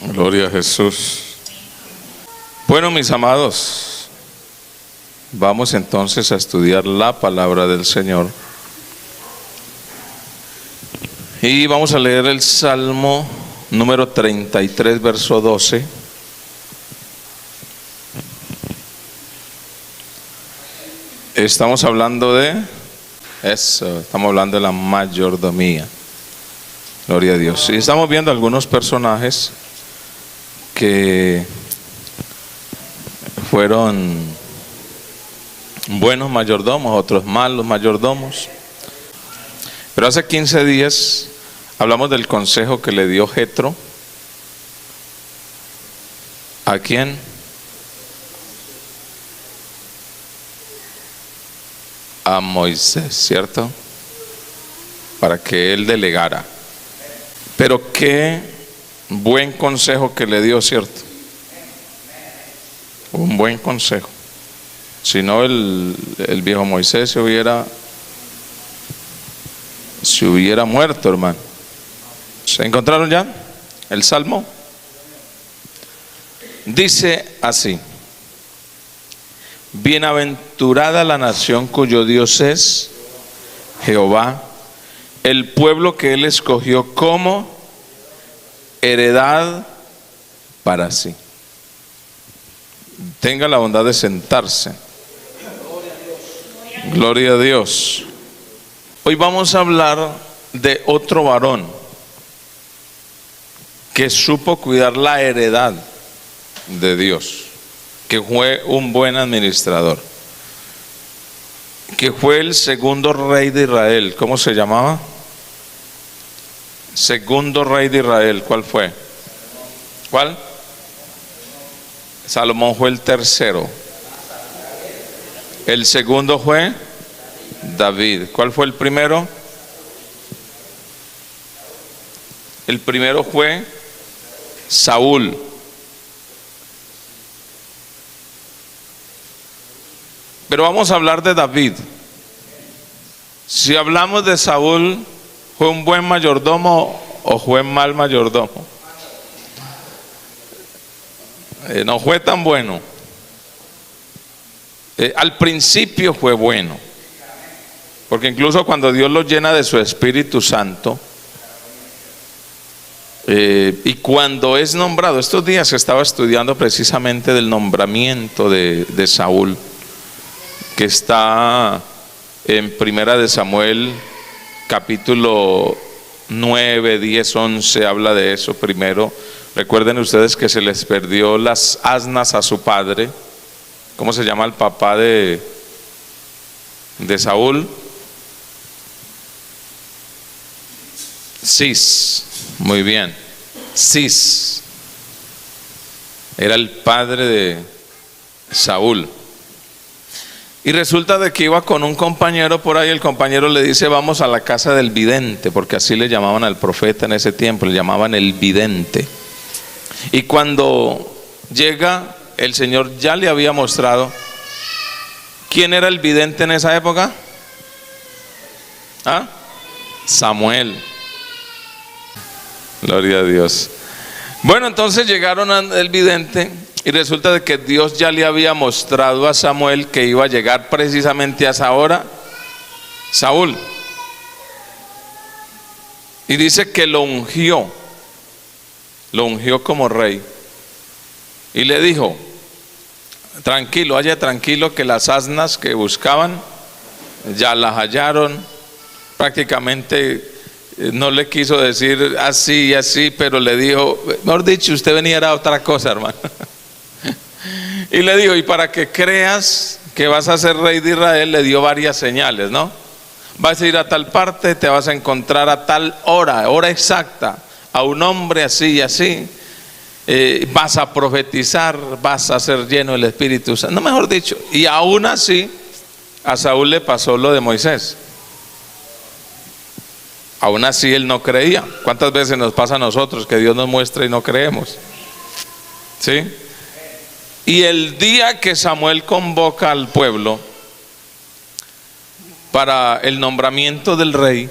Gloria a Jesús. Bueno, mis amados, vamos entonces a estudiar la palabra del Señor. Y vamos a leer el Salmo número 33, verso 12. Estamos hablando de estamos hablando de la mayordomía. Gloria a Dios. Y estamos viendo algunos personajes que fueron buenos mayordomos, otros malos mayordomos. Pero hace 15 días hablamos del consejo que le dio Jetro. ¿A quién? A Moisés, ¿cierto? Para que él delegara. Pero qué buen consejo que le dio, ¿cierto? Un buen consejo. Si no, el viejo Moisés se hubiera muerto, hermano. ¿Se encontraron ya el Salmo? Dice así: bienaventurada la nación cuyo Dios es Jehová, el pueblo que él escogió como heredad para sí. Tenga la bondad de sentarse. Gloria a Dios. Hoy vamos a hablar de otro varón que supo cuidar la heredad de Dios, que fue un buen administrador, que fue el segundo rey de Israel. ¿Cómo se llamaba? Segundo rey de Israel. ¿Cuál fue? ¿Cuál? Salomón fue el tercero. El segundo fue David. ¿Cuál fue el primero? El primero fue Saúl. Pero vamos a hablar de David. Si hablamos de Saúl, ¿fue un buen mayordomo o fue mal mayordomo? No fue tan bueno. Al principio fue bueno, porque incluso cuando Dios lo llena de su Espíritu Santo, y cuando es nombrado, estos días se estaba estudiando precisamente del nombramiento de Saúl, que está en Primera de Samuel, capítulo 9, 10, 11, habla de eso primero. Recuerden ustedes que se les perdió las asnas a su padre. ¿Cómo se llama el papá de Saúl? Cis. Muy bien. Cis era el padre de Saúl. Y resulta de que iba con un compañero por ahí. El compañero le dice: vamos a la casa del vidente, porque así le llamaban al profeta en ese tiempo, le llamaban el vidente. Y cuando llega, el Señor ya le había mostrado. ¿Quién era el vidente en esa época? ¿Ah? Samuel. Gloria a Dios. Bueno, entonces llegaron al vidente. Y resulta de que Dios ya le había mostrado a Samuel que iba a llegar precisamente a esa hora Saúl. Y dice que lo ungió como rey. Y le dijo: tranquilo, vaya tranquilo, que las asnas que buscaban ya las hallaron. Prácticamente no le quiso decir así y así, pero le dijo, mejor dicho, usted venía a otra cosa, hermano. Y le dijo: y para que creas que vas a ser rey de Israel, le dio varias señales, ¿no? Vas a ir a tal parte, te vas a encontrar a tal hora exacta, a un hombre así y así. Vas a profetizar, vas a ser lleno del Espíritu Santo. No, mejor dicho. Y aún así, a Saúl le pasó lo de Moisés. Aún así él no creía. ¿Cuántas veces nos pasa a nosotros que Dios nos muestra y no creemos? ¿Sí? Y el día que Samuel convoca al pueblo para el nombramiento del rey,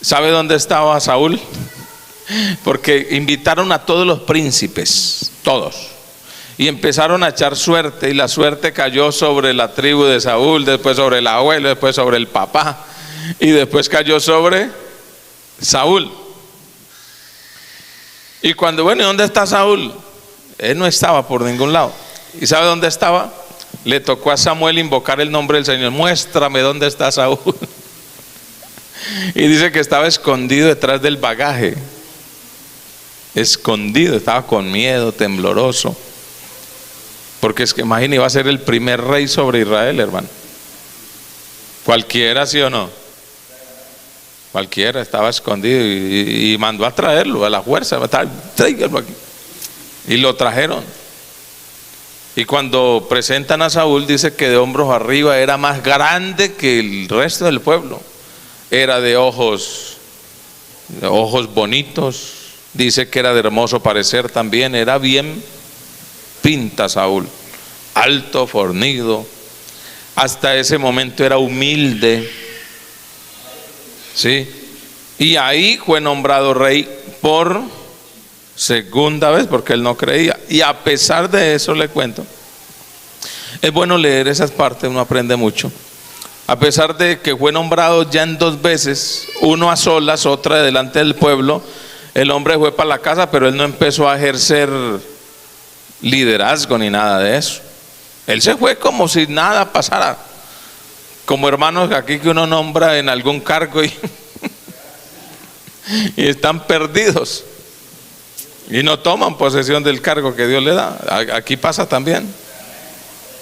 ¿sabe dónde estaba Saúl? porque invitaron a todos los príncipes, todos, y empezaron a echar suerte, y la suerte cayó sobre la tribu de Saúl, después sobre el abuelo, después sobre el papá, y después cayó sobre Saúl. Y cuando, bueno, ¿y dónde está Saúl? Él no estaba por ningún lado. ¿Y sabe dónde estaba? Le tocó a Samuel invocar el nombre del Señor. Muéstrame dónde está Saúl. Y dice que estaba escondido detrás del bagaje. Escondido, estaba con miedo, tembloroso. Porque es que imagínate, iba a ser el primer rey sobre Israel, hermano. Cualquiera, ¿sí o no? Cualquiera, estaba escondido y mandó a traerlo a la fuerza. Tráiganlo aquí. Y lo trajeron. Y cuando presentan a Saúl, dice que de hombros arriba era más grande que el resto del pueblo. Era de ojos bonitos. Dice que era de hermoso parecer también. Era bien pinta Saúl. Alto, fornido. Hasta ese momento era humilde. ¿Sí? Y ahí fue nombrado rey por segunda vez, porque él no creía. Y a pesar de eso, le cuento, es bueno leer esas partes, uno aprende mucho. A pesar de que fue nombrado ya en 2 veces, uno a solas, otra delante del pueblo, el hombre fue para la casa, pero él no empezó a ejercer liderazgo ni nada de eso. Él se fue como si nada pasara, como hermanos aquí que uno nombra en algún cargo y están perdidos y no toman posesión del cargo que Dios le da. Aquí pasa también,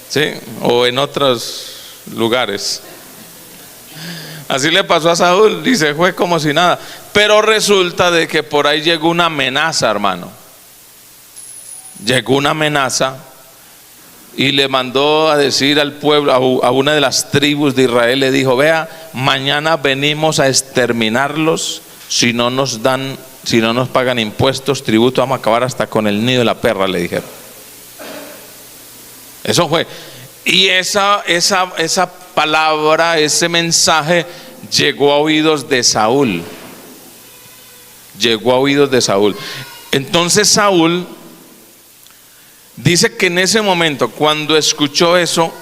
¿sí? O en otros lugares. Así le pasó a Saúl y se fue como si nada. Pero resulta de que por ahí llegó una amenaza, hermano. Llegó una amenaza y le mandó a decir al pueblo, a una de las tribus de Israel, le dijo: vea, mañana venimos a exterminarlos. Si no nos pagan impuestos, tributo, vamos a acabar hasta con el nido de la perra, le dijeron. Eso fue. Y esa palabra, ese mensaje llegó a oídos de Saúl. Llegó a oídos de Saúl. Entonces Saúl dice que en ese momento, cuando escuchó eso,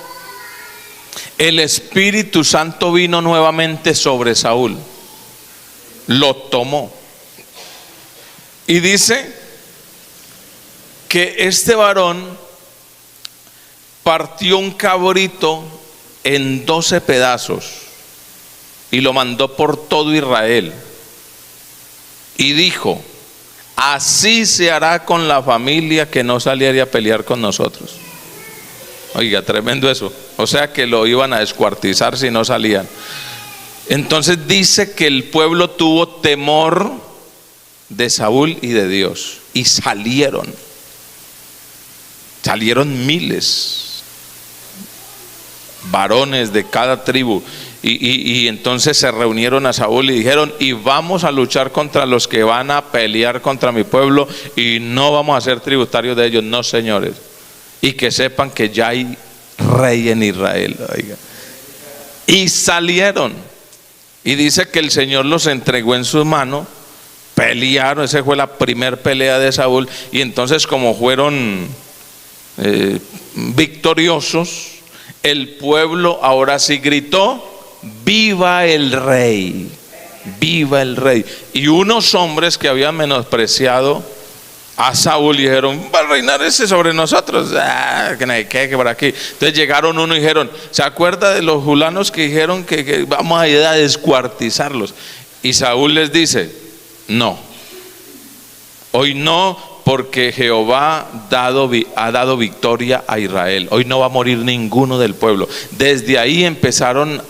el Espíritu Santo vino nuevamente sobre Saúl. Lo tomó. Y dice que este varón partió un cabrito en 12 pedazos y lo mandó por todo Israel. Y dijo: así se hará con la familia que no saliera a pelear con nosotros. Oiga, tremendo eso. O sea que lo iban a descuartizar si no salían. Entonces dice que el pueblo tuvo temor de Saúl y de Dios, y salieron miles, varones de cada tribu, y entonces se reunieron a Saúl y dijeron: y vamos a luchar contra los que van a pelear contra mi pueblo, y no vamos a ser tributarios de ellos, no, señores, y que sepan que ya hay rey en Israel. Oiga. Y salieron. Y dice que el Señor los entregó en sus manos, pelearon, esa fue la primer pelea de Saúl, y entonces como fueron victoriosos, el pueblo ahora sí gritó: viva el rey, viva el rey. Y unos hombres que habían menospreciado a Saúl dijeron: va a reinar ese sobre nosotros, que por aquí. Entonces llegaron uno y dijeron: ¿se acuerda de los fulanos que dijeron que vamos a ir a descuartizarlos? Y Saúl les dice: no, hoy no, porque Jehová ha dado victoria a Israel. Hoy no va a morir ninguno del pueblo. Desde ahí empezaron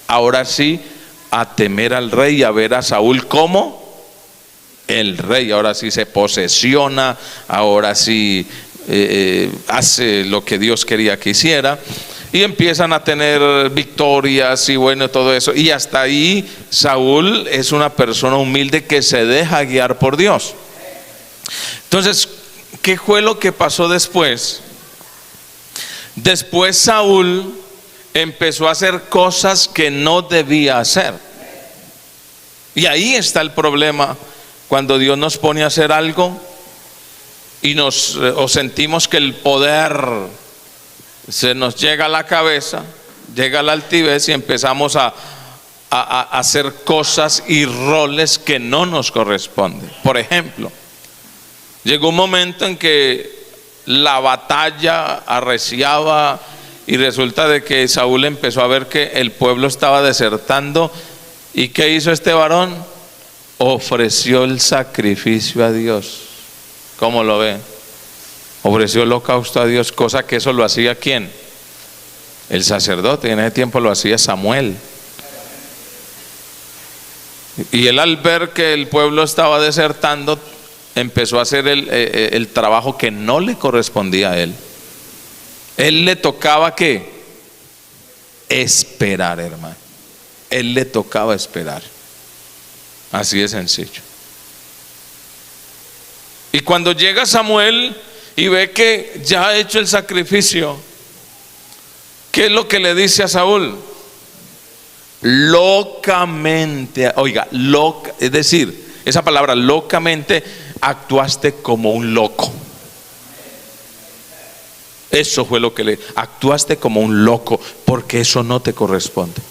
ahora sí a temer al rey y a ver a Saúl como el rey. Ahora sí se posesiona, ahora sí hace lo que Dios quería que hiciera, y empiezan a tener victorias y bueno, todo eso. Y hasta ahí Saúl es una persona humilde que se deja guiar por Dios. Entonces, ¿qué fue lo que pasó después? Después Saúl empezó a hacer cosas que no debía hacer. Y ahí está el problema cuando Dios nos pone a hacer algo y o sentimos que el poder se nos llega a la cabeza, llega a la altivez y empezamos a hacer cosas y roles que no nos corresponden. Por ejemplo, llegó un momento en que la batalla arreciaba y resulta de que Saúl empezó a ver que el pueblo estaba desertando. ¿Y qué hizo este varón? Ofreció el sacrificio a Dios. ¿Cómo lo ven? Ofreció holocausto a Dios, cosa que eso lo hacía ¿quién? El sacerdote. En ese tiempo lo hacía Samuel. Y él, al ver que el pueblo estaba desertando, empezó a hacer el trabajo que no le correspondía a él. Él le tocaba ¿qué? Esperar, hermano. Él le tocaba esperar. Así de sencillo. Y cuando llega Samuel y ve que ya ha hecho el sacrificio, ¿qué es lo que le dice a Saúl? Locamente, oiga, es decir, esa palabra locamente, actuaste como un loco. Eso fue lo que actuaste como un loco, porque eso no te corresponde.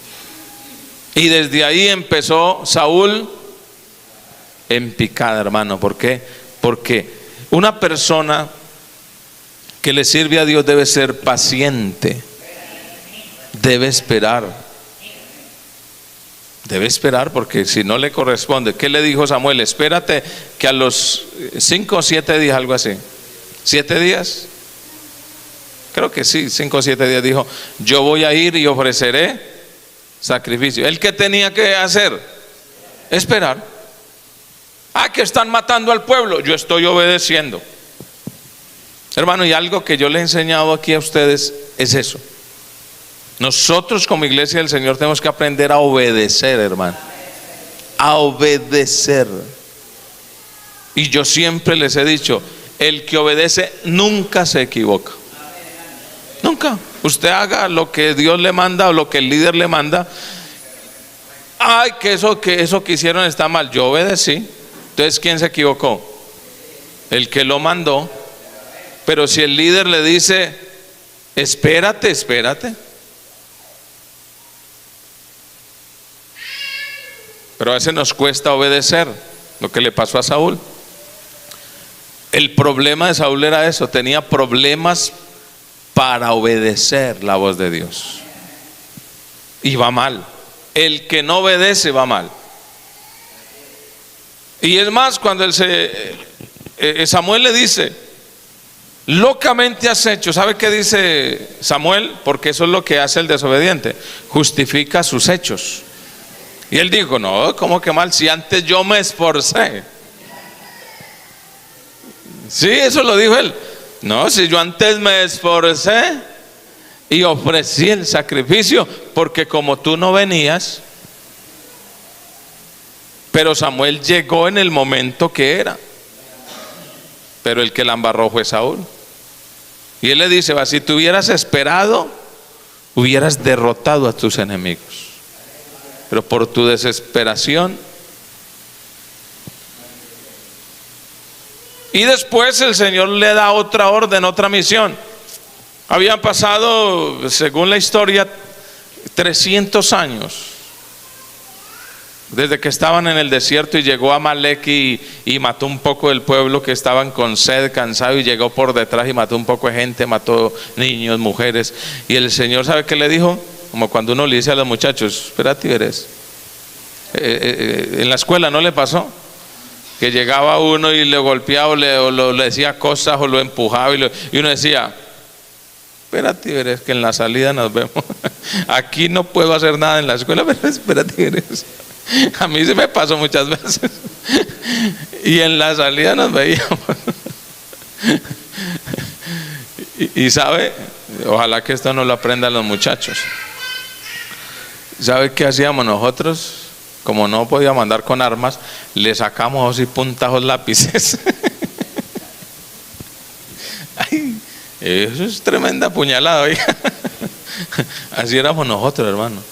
Y desde ahí empezó Saúl en picada, hermano. ¿Por qué? Porque una persona que le sirve a Dios debe ser paciente, debe esperar. Debe esperar, porque si no le corresponde. ¿Qué le dijo Samuel? Espérate que a los 5 o 7 días, algo así, 7 días, creo que sí, 5 o 7 días, dijo: yo voy a ir y ofreceré sacrificio. ¿Él qué tenía que hacer? Esperar. Que están matando al pueblo, yo estoy obedeciendo. Hermano, y algo que yo le he enseñado aquí a ustedes es eso. Nosotros como iglesia del Señor tenemos que aprender a obedecer, hermano. A obedecer. Y yo siempre les he dicho, el que obedece nunca se equivoca. Nunca. Usted haga lo que Dios le manda o lo que el líder le manda. Que eso que hicieron está mal. Yo obedecí. Entonces, ¿quién se equivocó? El que lo mandó. Pero si el líder le dice: espérate. Pero a veces nos cuesta obedecer, lo que le pasó a Saúl. El problema de Saúl era eso, tenía problemas para obedecer la voz de Dios. Y va mal. El que no obedece va mal. Y es más, cuando Samuel le dice: locamente has hecho. ¿Sabe qué dice Samuel? Porque eso es lo que hace el desobediente, justifica sus hechos. Y él dijo: no, ¿cómo que mal? Si antes yo me esforcé. Sí, eso lo dijo él. No, si yo antes me esforcé y ofrecí el sacrificio, porque como tú no venías. Pero Samuel llegó en el momento que era. Pero el que la embarró fue Saúl. Y él le dice: si tú hubieras esperado, hubieras derrotado a tus enemigos. Pero por tu desesperación. Y después el Señor le da otra orden, otra misión. Habían pasado, según la historia, 300 años desde que estaban en el desierto, y llegó Amalek y mató un poco del pueblo que estaban con sed, cansado, y llegó por detrás y mató un poco de gente, mató niños, mujeres. Y el Señor, ¿sabe qué le dijo? Como cuando uno le dice a los muchachos: espérate, verás. En la escuela ¿no le pasó? Que llegaba uno y le golpeaba o le decía cosas o lo empujaba y uno decía: espérate, verás, que en la salida nos vemos. Aquí no puedo hacer nada en la escuela, pero espérate, verás. A mí se me pasó muchas veces. Y en la salida nos veíamos. Y sabe, ojalá que esto no lo aprendan los muchachos. ¿Sabe qué hacíamos nosotros? Como no podíamos andar con armas, le sacamos así puntajos lápices. Ay, eso es tremenda puñalada, oiga. Así éramos nosotros, hermano.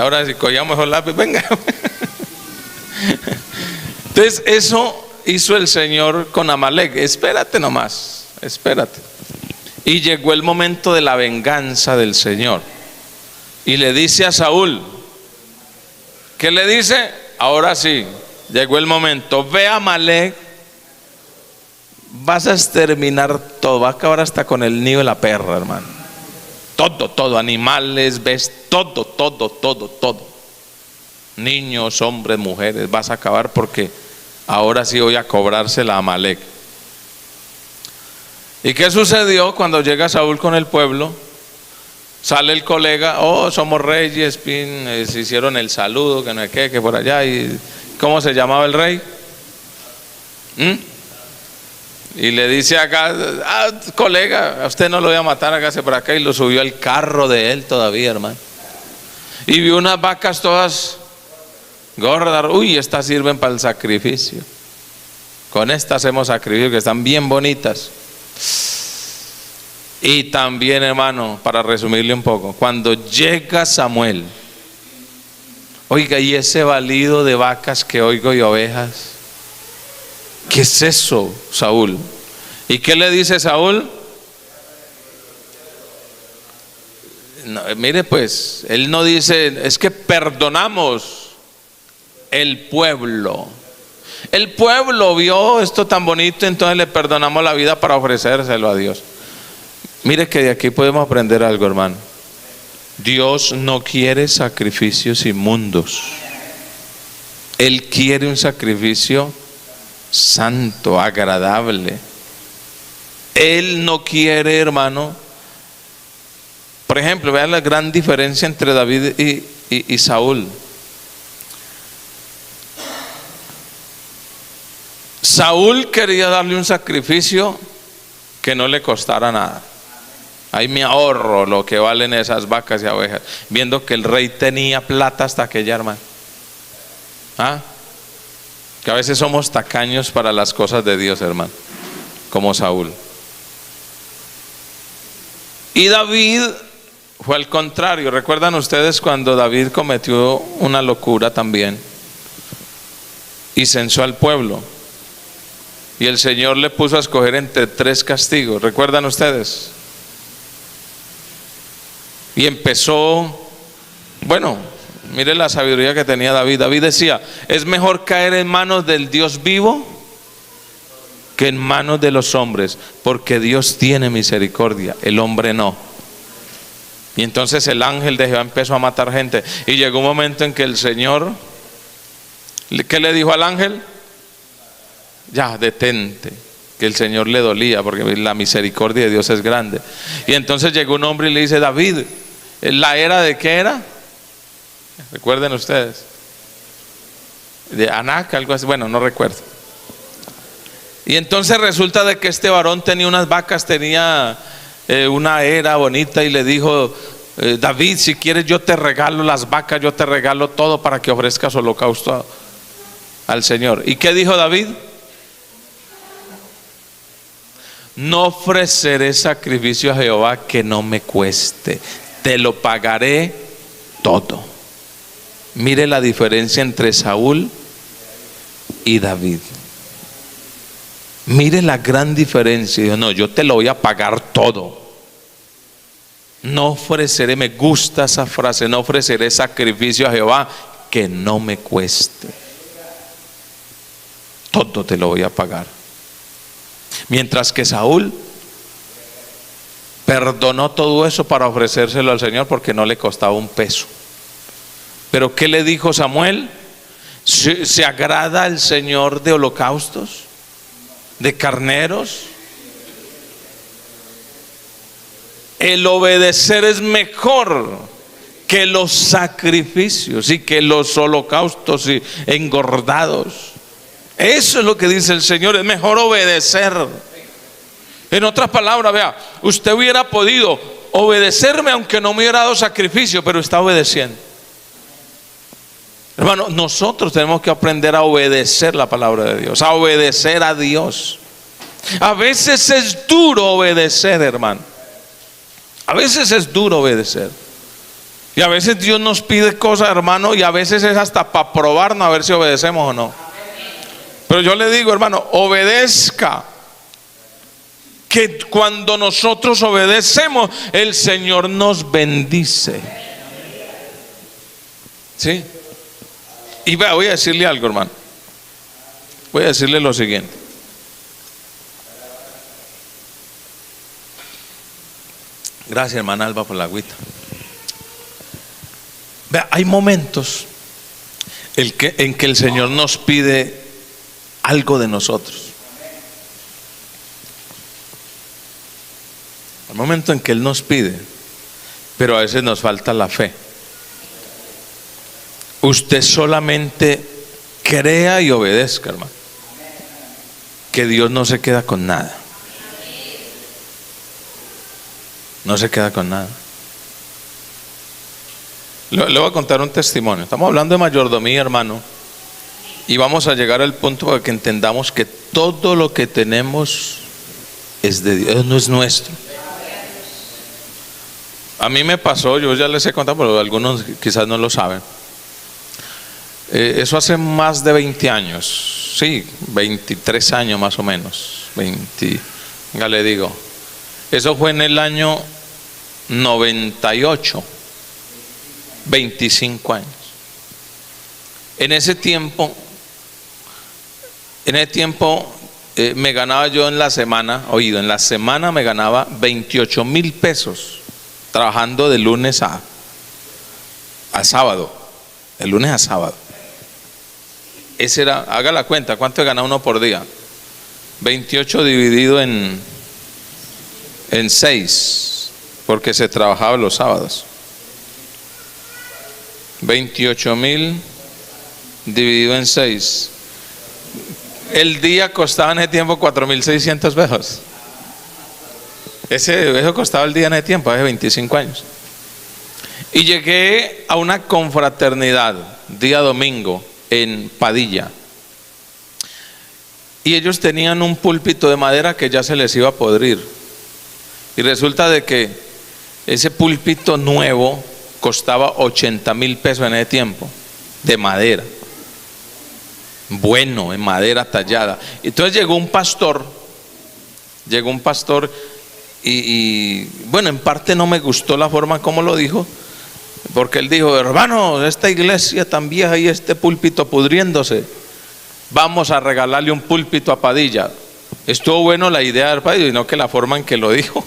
Ahora si cogíamos esos lápices, venga. Entonces eso hizo el Señor con Amalek. Espérate nomás, espérate. Y llegó el momento de la venganza del Señor. Y le dice a Saúl, ¿qué le dice? Ahora sí, llegó el momento. Ve a Amalek, vas a exterminar todo, va a acabar hasta con el nido de la perra, hermano. Todo, animales, ves, todo. Niños, hombres, mujeres, vas a acabar porque ahora sí voy a cobrársela a Amalek. ¿Y qué sucedió cuando llega Saúl con el pueblo? Sale el colega, somos reyes, se hicieron el saludo, que no hay que por allá. ¿Y cómo se llamaba el rey? Y le dice acá, colega, a usted no lo voy a matar, hágase por acá. Y lo subió al carro de él todavía, hermano. Y vio unas vacas todas gordas. Uy, estas sirven para el sacrificio. Con estas hacemos sacrificio, que están bien bonitas. Y también, hermano, para resumirle un poco, cuando llega Samuel, oiga, y ese balido de vacas que oigo y ovejas, ¿qué es eso, Saúl? ¿Y qué le dice Saúl? No, mire pues, él no dice, es que perdonamos el pueblo. El pueblo vio esto tan bonito, entonces le perdonamos la vida para ofrecérselo a Dios. Mire que de aquí podemos aprender algo, hermano. Dios no quiere sacrificios inmundos. Él quiere un sacrificio santo, agradable. Él no quiere, hermano. Por ejemplo, vean la gran diferencia entre David y Saúl. Saúl quería darle un sacrificio que no le costara nada. Ahí me ahorro lo que valen esas vacas y ovejas, viendo que el rey tenía plata hasta aquella, hermano. Que a veces somos tacaños para las cosas de Dios, hermano, como Saúl. Y David fue al contrario. ¿Recuerdan ustedes cuando David cometió una locura también y censó al pueblo? Y el Señor le puso a escoger entre 3 castigos. ¿Recuerdan ustedes? Y empezó, bueno, mire la sabiduría que tenía David. David decía, es mejor caer en manos del Dios vivo que en manos de los hombres, porque Dios tiene misericordia, el hombre no. Y entonces el ángel de Jehová empezó a matar gente. Y llegó un momento en que el Señor, ¿qué le dijo al ángel? Ya, detente, que el Señor le dolía, porque la misericordia de Dios es grande. Y entonces llegó un hombre y le dice, David, ¿la era de qué era? Recuerden ustedes, de Anac, algo así, bueno, no recuerdo. Y entonces resulta de que este varón tenía unas vacas, tenía una era bonita, y le dijo, David, si quieres yo te regalo las vacas, yo te regalo todo para que ofrezcas holocausto al Señor. ¿Y qué dijo David? No ofreceré sacrificio a Jehová que no me cueste, te lo pagaré todo. Mire la diferencia entre Saúl y David. Mire la gran diferencia. Dijo, no, yo te lo voy a pagar todo. No ofreceré, me gusta esa frase, no ofreceré sacrificio a Jehová que no me cueste. Todo te lo voy a pagar. Mientras que Saúl perdonó todo eso para ofrecérselo al Señor porque no le costaba un peso. Pero ¿qué le dijo Samuel? ¿Se agrada el Señor de holocaustos? ¿De carneros? El obedecer es mejor que los sacrificios y que los holocaustos y engordados. Eso es lo que dice el Señor, es mejor obedecer. En otras palabras, vea, usted hubiera podido obedecerme aunque no me hubiera dado sacrificio, pero está obedeciendo. Hermano, nosotros tenemos que aprender a obedecer la palabra de Dios, a obedecer a Dios. A veces es duro obedecer, hermano. A veces es duro obedecer. Y a veces Dios nos pide cosas, hermano, y a veces es hasta para probarnos a ver si obedecemos o no. Pero yo le digo, hermano, obedezca. Que cuando nosotros obedecemos, el Señor nos bendice. ¿Sí? Y voy a decirle algo, hermano. Voy a decirle lo siguiente. Gracias, hermana Alba, por la agüita. Vea, hay momentos en que el Señor nos pide algo de nosotros. Hay momentos en que Él nos pide, pero a veces nos falta la fe. Usted solamente crea y obedezca, hermano, que Dios no se queda con nada. No se queda con nada. Le voy a contar un testimonio. Estamos hablando de mayordomía, hermano, y vamos a llegar al punto para que entendamos que todo lo que tenemos es de Dios, no es nuestro. A mí me pasó, yo ya les he contado, pero algunos quizás no lo saben. Eso hace más de 20 años, sí, 23 años más o menos, 20, ya le digo. Eso fue en el año 98, 25 años. En ese tiempo me ganaba yo en la semana, en la semana me ganaba 28,000 pesos. Trabajando de lunes a sábado, de lunes a sábado. Ese era, haga la cuenta, ¿cuánto gana uno por día? 28 dividido en 6, porque se trabajaba los sábados. 28,000 dividido en 6. El día costaba en ese tiempo 4,600 pesos. Eso costaba el día en ese tiempo, hace 25 años. Y llegué a una confraternidad, día domingo, en Padilla. Y ellos tenían un púlpito de madera que ya se les iba a podrir. Y resulta de que ese púlpito nuevo costaba 80,000 pesos en ese tiempo, de madera. Bueno, en madera tallada. Entonces llegó un pastor. Y bueno, en parte no me gustó la forma como lo dijo, porque él dijo: hermano, esta iglesia tan vieja y este púlpito pudriéndose, vamos a regalarle un púlpito a Padilla. Estuvo bueno la idea del Padilla, y no que la forma en que lo dijo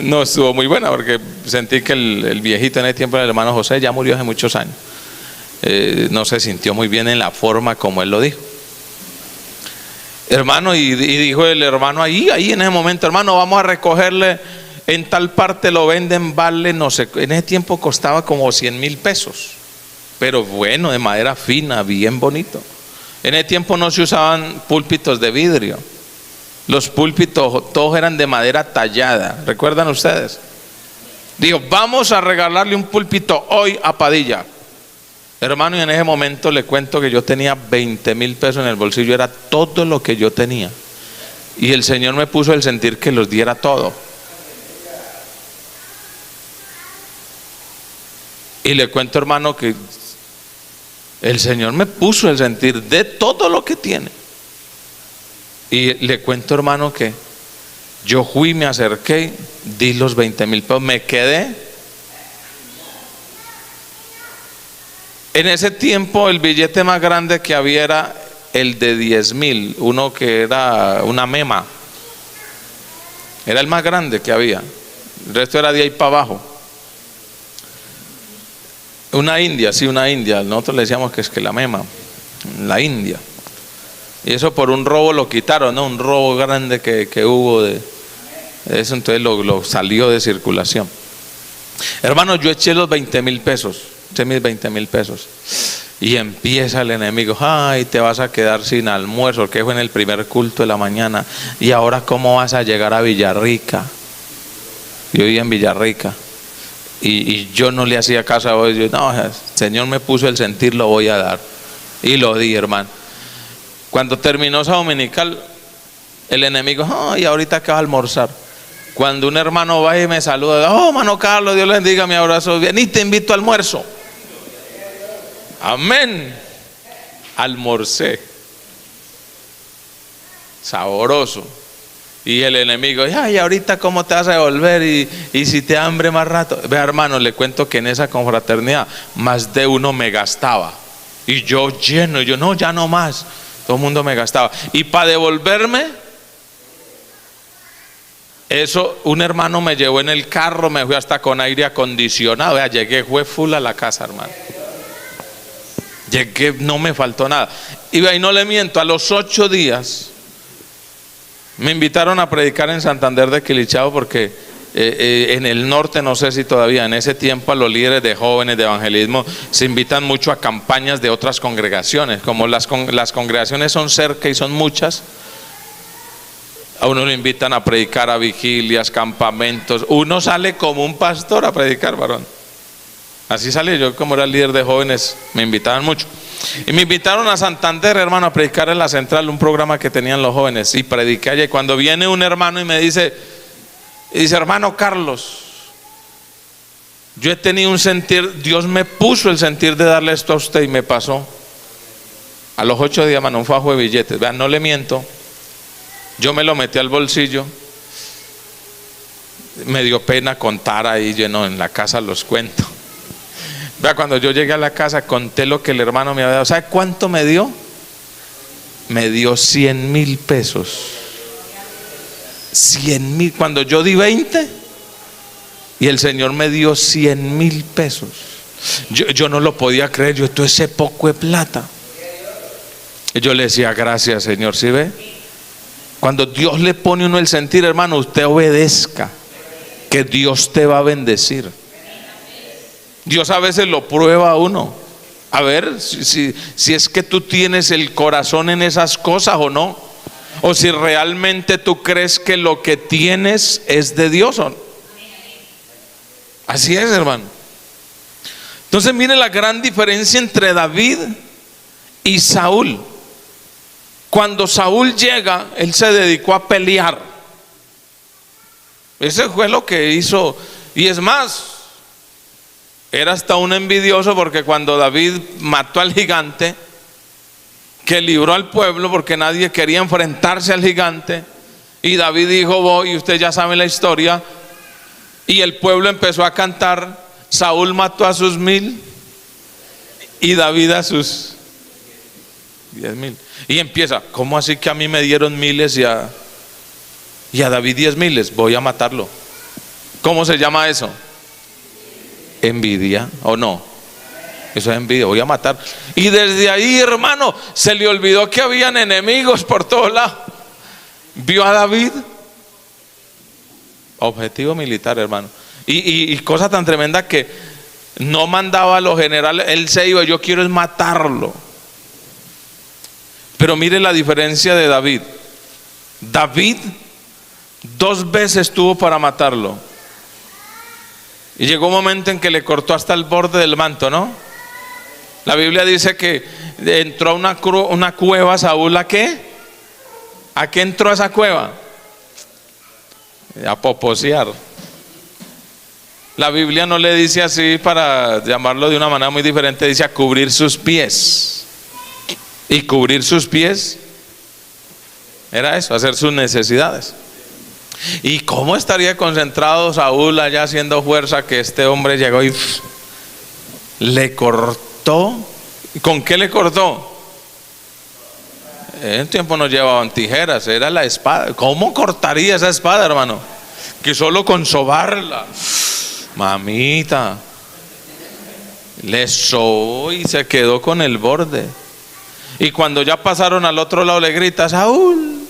no estuvo muy buena, porque sentí que el viejito en ese tiempo, el hermano José, ya murió hace muchos años. No se sintió muy bien en la forma como él lo dijo. Hermano, y dijo el hermano ahí en ese momento: hermano, vamos a recogerle, en tal parte lo venden, vale, no sé, en ese tiempo costaba como 100,000 pesos, pero bueno, de madera fina, bien bonito. En ese tiempo no se usaban púlpitos de vidrio, los púlpitos todos eran de madera tallada, ¿recuerdan ustedes? Dijo: vamos a regalarle un púlpito hoy a Padilla. Hermano, y en ese momento le cuento que yo tenía 20,000 pesos en el bolsillo, era todo lo que yo tenía. Y el Señor me puso el sentir que los diera todo. Y le cuento, hermano, que el Señor me puso el sentir de todo lo que tiene. Y le cuento, hermano, que yo fui, me acerqué, di los 20,000 pesos, me quedé. En ese tiempo el billete más grande que había era el de 10,000, uno que era una mema. Era el más grande que había. El resto era de ahí para abajo. Una india, sí, una india. Nosotros le decíamos que es que la mema, la India. Y eso por un robo lo quitaron, ¿no? Un robo grande que hubo de eso, entonces lo salió de circulación. Hermano, yo eché los 20,000 pesos. Mis 20,000 pesos, y empieza el enemigo: ay, te vas a quedar sin almuerzo, que fue en el primer culto de la mañana, y ahora cómo vas a llegar a Villarrica. Yo vivía en Villarrica y yo no le hacía caso a vos. Yo: no, el Señor me puso el sentir, lo voy a dar, y lo di, hermano. Cuando terminó esa dominical, el enemigo: ay, ahorita que vas a almorzar. Cuando un hermano va y me saluda: oh, hermano Carlos, Dios le bendiga, mi abrazo, bien, y te invito a almuerzo. Amén. Almorcé. sabroso. Y el enemigo, ay, ahorita cómo te vas a devolver y si te da hambre más rato. Vea, hermano, le cuento que en esa confraternidad más de uno me gastaba. Y yo lleno, y yo no, ya no más. Todo el mundo me gastaba. Y para devolverme, eso, un hermano me llevó en el carro, me fui hasta con aire acondicionado. Vea, llegué, fue full a la casa, hermano. Llegué, no me faltó nada. Y ahí no le miento, a los 8 días me invitaron a predicar en Santander de Quilichao, porque en el norte, no sé si todavía, en ese tiempo a los líderes de jóvenes de evangelismo se invitan mucho a campañas de otras congregaciones. Como las congregaciones son cerca y son muchas, a uno lo invitan a predicar a vigilias, campamentos. Uno sale como un pastor a predicar, varón. Así salí yo, como era líder de jóvenes, me invitaban mucho. Y me invitaron a Santander, hermano, a predicar en la central, un programa que tenían los jóvenes. Y prediqué allá. Y cuando viene un hermano y me dice, hermano Carlos, yo he tenido un sentir, Dios me puso el sentir de darle esto a usted y me pasó. A los 8 días, hermano, un fajo de billetes. Vean, no le miento. Yo me lo metí al bolsillo. Me dio pena contar ahí, yo no, en la casa los cuento. Vea, cuando yo llegué a la casa conté lo que el hermano me había dado. ¿Sabe cuánto me dio? Me dio 100,000 pesos. 100,000. Cuando yo di 20 y el Señor me dio 100,000 pesos. Yo no lo podía creer. Yo, todo ese poco de plata. Y yo le decía, gracias, Señor. ¿Sí ve? Cuando Dios le pone a uno el sentir, hermano, usted obedezca, que Dios te va a bendecir. Dios a veces lo prueba a uno, a ver si es que tú tienes el corazón en esas cosas o no, o si realmente tú crees que lo que tienes es de Dios o no. Así es, hermano. Entonces mire la gran diferencia entre David y Saúl. Cuando Saúl llega, él se dedicó a pelear. Ese fue lo que hizo. Y es más, era hasta un envidioso, porque cuando David mató al gigante que libró al pueblo, porque nadie quería enfrentarse al gigante, y David dijo voy, y usted ya sabe la historia, y el pueblo empezó a cantar, Saúl mató a sus 1,000 y David a sus 10,000. Y empieza, ¿cómo así que a mí me dieron 1,000 y a David 10,000? Voy a matarlo. ¿Cómo se llama eso? Envidia, ¿o no? Eso es envidia, voy a matar. Y desde ahí, hermano, se le olvidó que habían enemigos por todos lados. Vio a David, objetivo militar, hermano. Y cosa tan tremenda que no mandaba a los generales, él se iba, yo quiero es matarlo. Pero mire la diferencia de David. David 2 veces tuvo para matarlo. Y llegó un momento en que le cortó hasta el borde del manto, ¿no? La Biblia dice que entró a una cueva Saúl. ¿A qué? ¿A qué entró a esa cueva? A poposear. La Biblia no le dice así, para llamarlo de una manera muy diferente, dice a cubrir sus pies. Y cubrir sus pies era eso, hacer sus necesidades. ¿Y cómo estaría concentrado Saúl allá haciendo fuerza, que este hombre llegó y le cortó? ¿Con qué le cortó? En el tiempo no llevaban tijeras, era la espada. ¿Cómo cortaría esa espada, hermano? Que solo con sobarla, mamita, le sobó y se quedó con el borde. Y cuando ya pasaron al otro lado le grita, Saúl,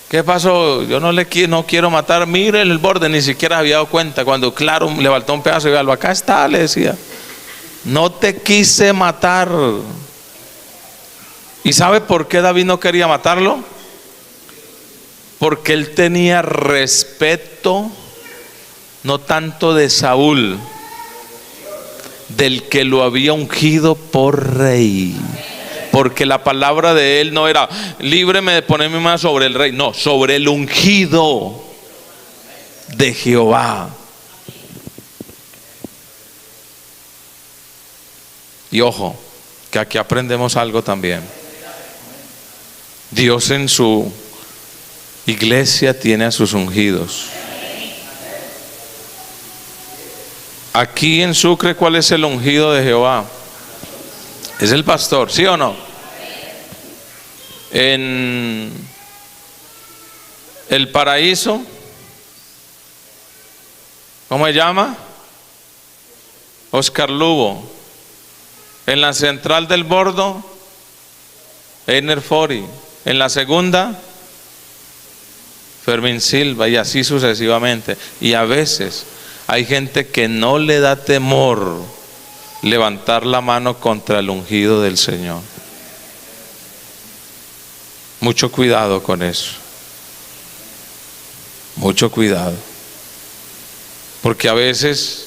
¿qué pasó? Yo no quiero matar. Mire el borde, ni siquiera había dado cuenta. Cuando claro, levantó un pedazo y algo, acá está, le decía, no te quise matar. ¿Y sabe por qué David no quería matarlo? Porque él tenía respeto, no tanto de Saúl, del que lo había ungido por rey. Porque la palabra de él no era líbreme de poner mi mano sobre el rey, no, sobre el ungido de Jehová. Y ojo, que aquí aprendemos algo también. Dios en su iglesia tiene a sus ungidos. Aquí en Sucre, ¿cuál es el ungido de Jehová? Es el pastor, ¿sí o no? En el Paraíso, ¿cómo se llama? Oscar Lugo. En la Central del Bordo, Einer Fori. En la segunda, Fermín Silva, y así sucesivamente. Y a veces hay gente que no le da temor levantar la mano contra el ungido del Señor. Mucho cuidado con eso. Mucho cuidado. Porque a veces,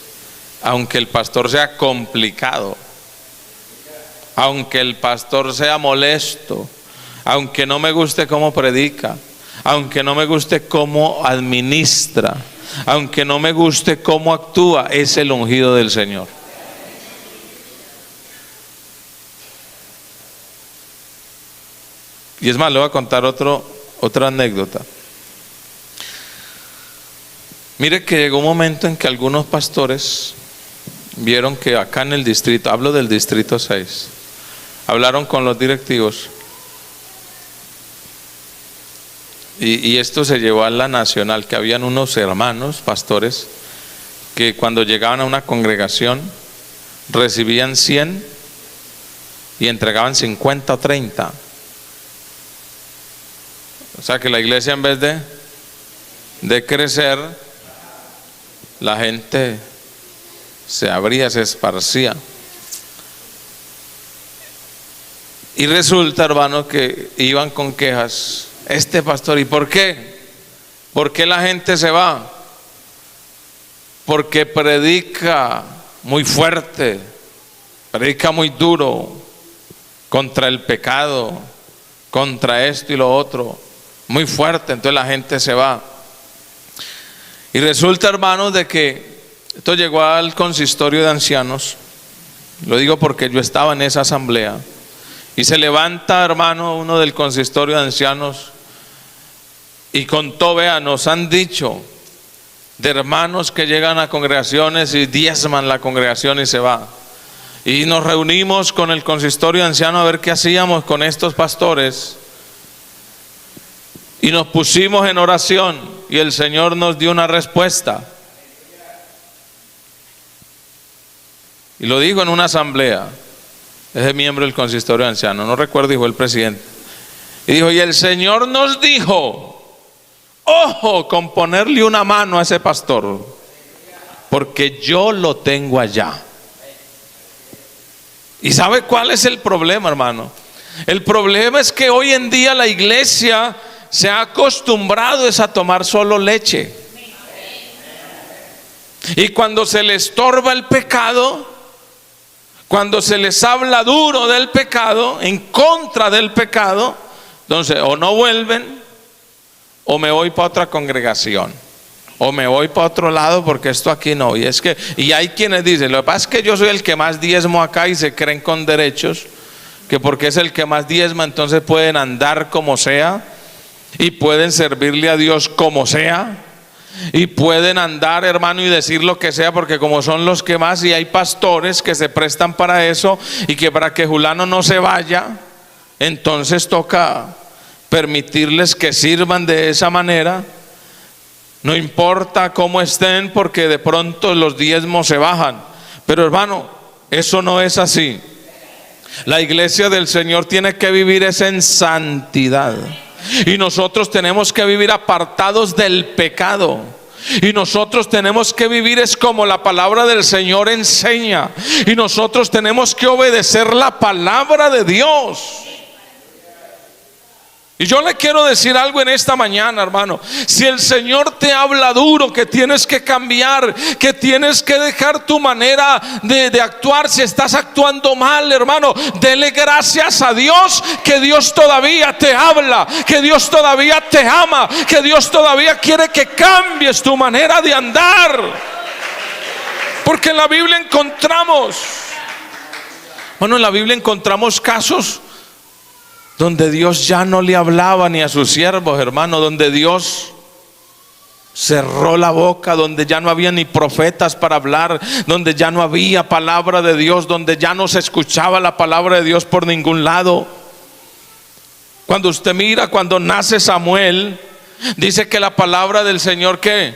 aunque el pastor sea complicado, aunque el pastor sea molesto, aunque no me guste cómo predica, aunque no me guste cómo administra, aunque no me guste cómo actúa, es el ungido del Señor. Y es más, le voy a contar otra anécdota. Mire que llegó un momento en que algunos pastores vieron que acá en el distrito, hablo del distrito 6, hablaron con los directivos y esto se llevó a la nacional, que habían unos hermanos pastores que cuando llegaban a una congregación recibían 100 y entregaban 50 o 30. O sea que la iglesia, en vez de crecer, la gente se abría, se esparcía. Y resulta, hermano, que iban con quejas. Este pastor, ¿y por qué? ¿Por qué la gente se va? Porque predica muy fuerte, predica muy duro contra el pecado, contra esto y lo otro, muy fuerte, entonces la gente se va. Y resulta, hermanos, de que esto llegó al consistorio de ancianos. Lo digo porque yo estaba en esa asamblea. Y se levanta, hermano, uno del consistorio de ancianos y contó, vea, nos han dicho de hermanos que llegan a congregaciones y diezman la congregación y se va. Y nos reunimos con el consistorio de ancianos a ver qué hacíamos con estos pastores. Y nos pusimos en oración y el Señor nos dio una respuesta. Y lo dijo en una asamblea. Ese miembro del consistorio de ancianos, no recuerdo, dijo el presidente. Y dijo, y el Señor nos dijo, ojo con ponerle una mano a ese pastor, porque yo lo tengo allá. ¿Y sabe cuál es el problema, hermano? El problema es que hoy en día la iglesia se ha acostumbrado es a tomar solo leche. Y cuando se les estorba el pecado, cuando se les habla duro del pecado, en contra del pecado, entonces o no vuelven, o me voy para otra congregación, o me voy para otro lado porque esto aquí no. Y hay quienes dicen, lo que pasa es que yo soy el que más diezmo acá y se creen con derechos, que porque es el que más diezma entonces pueden andar como sea y pueden servirle a Dios como sea. Y pueden andar, hermano, y decir lo que sea, porque como son los que más, y hay pastores que se prestan para eso, y que para que Julano no se vaya, entonces toca permitirles que sirvan de esa manera, no importa cómo estén, porque de pronto los diezmos se bajan. Pero hermano, eso no es así. La iglesia del Señor tiene que vivir es en santidad. Y nosotros tenemos que vivir apartados del pecado. Y nosotros tenemos que vivir es como la palabra del Señor enseña. Y nosotros tenemos que obedecer la palabra de Dios. Y yo le quiero decir algo en esta mañana, hermano. Si el Señor te habla duro, que tienes que cambiar, que tienes que dejar tu manera de actuar, si estás actuando mal, hermano, dele gracias a Dios, que Dios todavía te habla, que Dios todavía te ama, que Dios todavía quiere que cambies tu manera de andar. Porque en la Biblia encontramos, bueno, en la Biblia encontramos casos donde Dios ya no le hablaba ni a sus siervos, hermano, donde Dios cerró la boca, donde ya no había ni profetas para hablar, donde ya no había palabra de Dios, donde ya no se escuchaba la palabra de Dios por ningún lado. Cuando usted mira, cuando nace Samuel, dice que la palabra del Señor, ¿qué?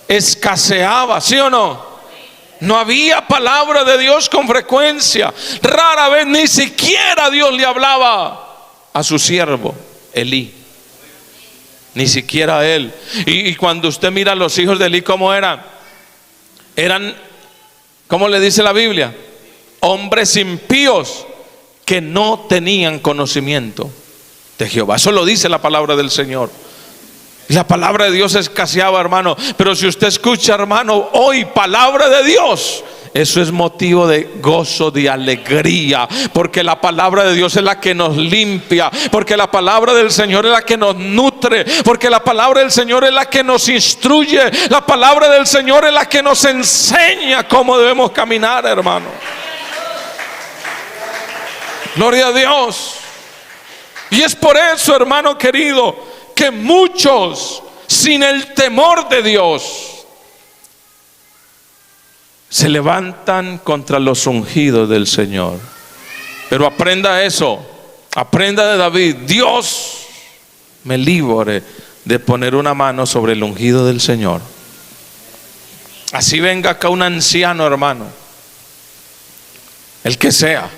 Escaseaba, ¿sí o no? No había palabra de Dios con frecuencia. Rara vez, ni siquiera Dios le hablaba a su siervo Elí. Ni siquiera a él. Y cuando usted mira a los hijos de Elí, ¿cómo eran? Eran, ¿cómo le dice la Biblia? Hombres impíos que no tenían conocimiento de Jehová. Eso lo dice la palabra del Señor. La palabra de Dios escaseaba, hermano. Pero si usted escucha, hermano, hoy palabra de Dios, eso es motivo de gozo, de alegría, porque la palabra de Dios es la que nos limpia, porque la palabra del Señor es la que nos nutre, porque la palabra del Señor es la que nos instruye, la palabra del Señor es la que nos enseña cómo debemos caminar, hermano. Gloria a Dios. Y es por eso, hermano querido, que muchos sin el temor de Dios se levantan contra los ungidos del Señor. Pero aprenda eso, aprenda de David: Dios me libre de poner una mano sobre el ungido del Señor. Así venga acá un anciano, hermano, el que sea.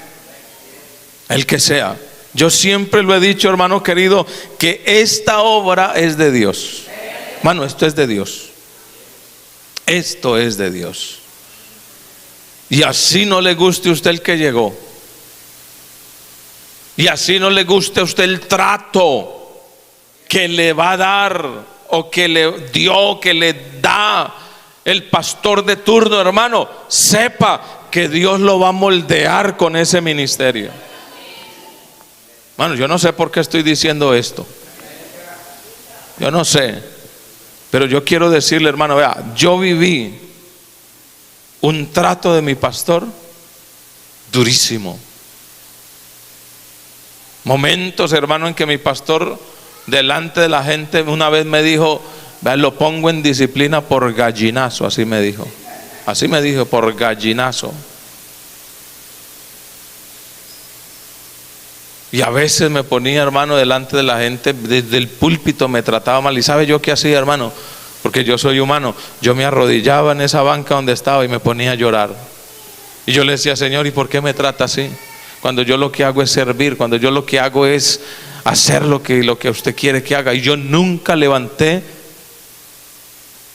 Yo siempre lo he dicho, hermano querido, que esta obra es de Dios. Hermano, esto es de Dios. Esto es de Dios. Y así no le guste a usted el que llegó, y así no le guste a usted el trato que le va a dar, o que le dio, que le da el pastor de turno, hermano, sepa que Dios lo va a moldear con ese ministerio. Bueno, yo no sé por qué estoy diciendo esto. Yo no sé. Pero yo quiero decirle, hermano, vea, yo viví un trato de mi pastor durísimo. Momentos, hermano, en que mi pastor delante de la gente una vez me dijo: vea, lo pongo en disciplina por gallinazo. Así me dijo, por gallinazo. Y a veces me ponía, hermano, delante de la gente, desde el púlpito me trataba mal. ¿Y sabe yo qué hacía, hermano? Porque yo soy humano. Yo me arrodillaba en esa banca donde estaba y me ponía a llorar. Y yo le decía: Señor, ¿y por qué me trata así? Cuando yo lo que hago es servir, cuando yo lo que hago es hacer lo que usted quiere que haga. Y yo nunca levanté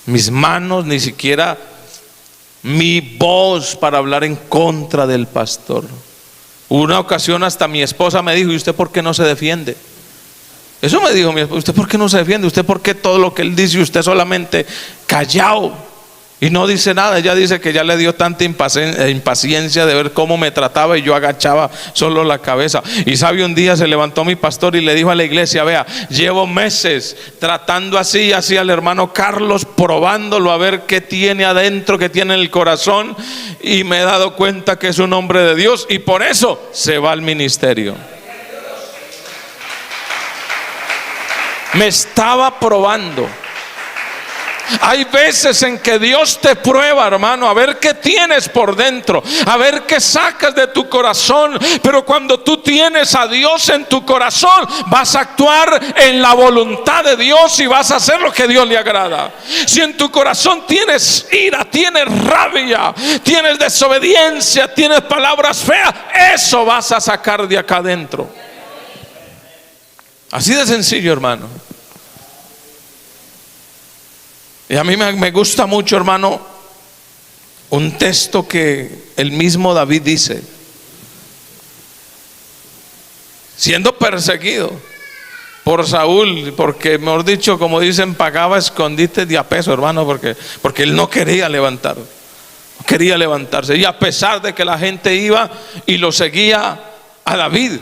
mis manos, ni siquiera mi voz, para hablar en contra del pastor. Una ocasión hasta mi esposa me dijo: ¿y usted por qué no se defiende? Eso me dijo mi esposa: ¿usted por qué no se defiende? ¿Usted por qué todo lo que él dice usted solamente callado y no dice nada? Ella dice que ya le dio tanta impaciencia de ver cómo me trataba y yo agachaba solo la cabeza. Y sabe, un día se levantó mi pastor y le dijo a la iglesia: vea, llevo meses tratando así al hermano Carlos, probándolo a ver qué tiene adentro, qué tiene en el corazón, y me he dado cuenta que es un hombre de Dios, y por eso se va al ministerio. Me estaba probando. Hay veces en que Dios te prueba, hermano, a ver qué tienes por dentro, a ver qué sacas de tu corazón. Pero cuando tú tienes a Dios en tu corazón, vas a actuar en la voluntad de Dios y vas a hacer lo que Dios le agrada. Si en tu corazón tienes ira, tienes rabia, tienes desobediencia, tienes palabras feas, eso vas a sacar de acá adentro. Así de sencillo, hermano. Y a mí me gusta mucho, hermano, un texto que el mismo David dice, siendo perseguido por Saúl, porque, mejor dicho, como dicen, pagaba escondite de a peso, hermano, porque él no quería levantarse, y a pesar de que la gente iba y lo seguía a David,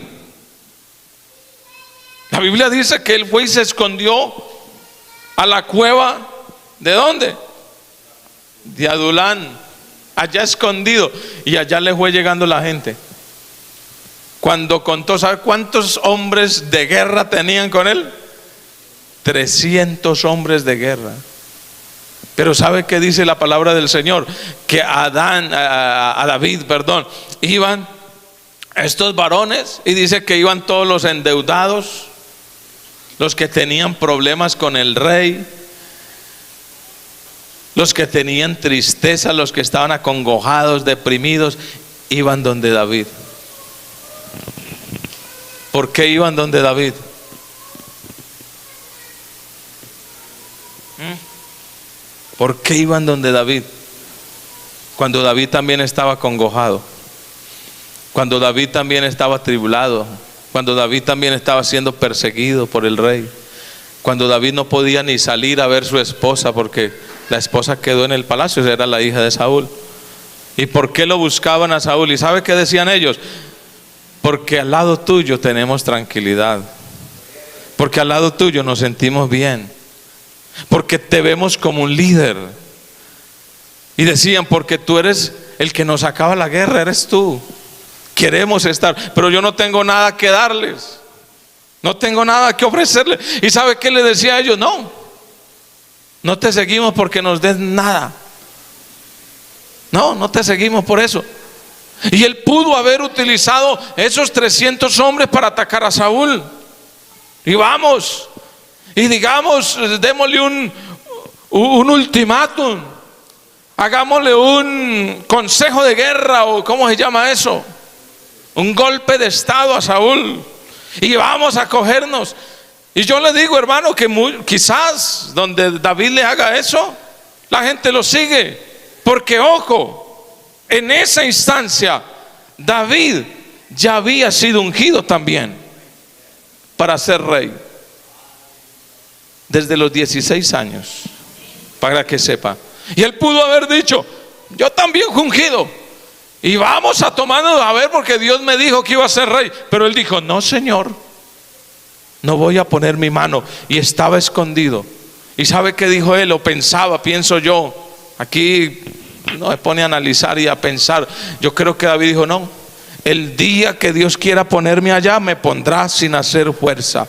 la Biblia dice que él fue y se escondió a la cueva. ¿De dónde? De Adulán, allá escondido. Y allá le fue llegando la gente. Cuando contó, ¿sabe cuántos hombres de guerra tenían con él? 300 hombres de guerra. Pero ¿sabe qué dice la palabra del Señor? Que a David, iban estos varones, y dice que iban todos los endeudados, los que tenían problemas con el rey, los que tenían tristeza, los que estaban acongojados, deprimidos, iban donde David. ¿Por qué iban donde David? ¿Por qué iban donde David? Cuando David también estaba acongojado, cuando David también estaba atribulado, cuando David también estaba siendo perseguido por el rey, cuando David no podía ni salir a ver su esposa porque la esposa quedó en el palacio, era la hija de Saúl. ¿Y por qué lo buscaban a Saúl? ¿Y sabe qué decían ellos? Porque al lado tuyo tenemos tranquilidad, porque al lado tuyo nos sentimos bien, porque te vemos como un líder. Y decían, porque tú eres el que nos acaba la guerra, eres tú. Queremos estar, pero yo no tengo nada que darles, no tengo nada que ofrecerles. ¿Y sabe qué le decía a ellos? No te seguimos porque nos des nada. No te seguimos por eso. Y él pudo haber utilizado esos 300 hombres para atacar a Saúl. Y vamos, y digamos, démosle un ultimátum, hagámosle un consejo de guerra, o ¿cómo se llama eso? Un golpe de estado a Saúl, y vamos a cogernos. Y yo le digo, hermano, que quizás donde David le haga eso, la gente lo sigue, porque ojo, en esa instancia David ya había sido ungido también para ser rey desde los 16 años, para que sepa. Y él pudo haber dicho, yo también fui ungido, y vamos a tomarnos a ver, porque Dios me dijo que iba a ser rey. Pero él dijo, no, Señor, no voy a poner mi mano. Y estaba escondido. ¿Y sabe qué dijo él? O pensaba, pienso yo, aquí no me pone a analizar y a pensar. Yo creo que David dijo, no, el día que Dios quiera ponerme allá, me pondrá sin hacer fuerza,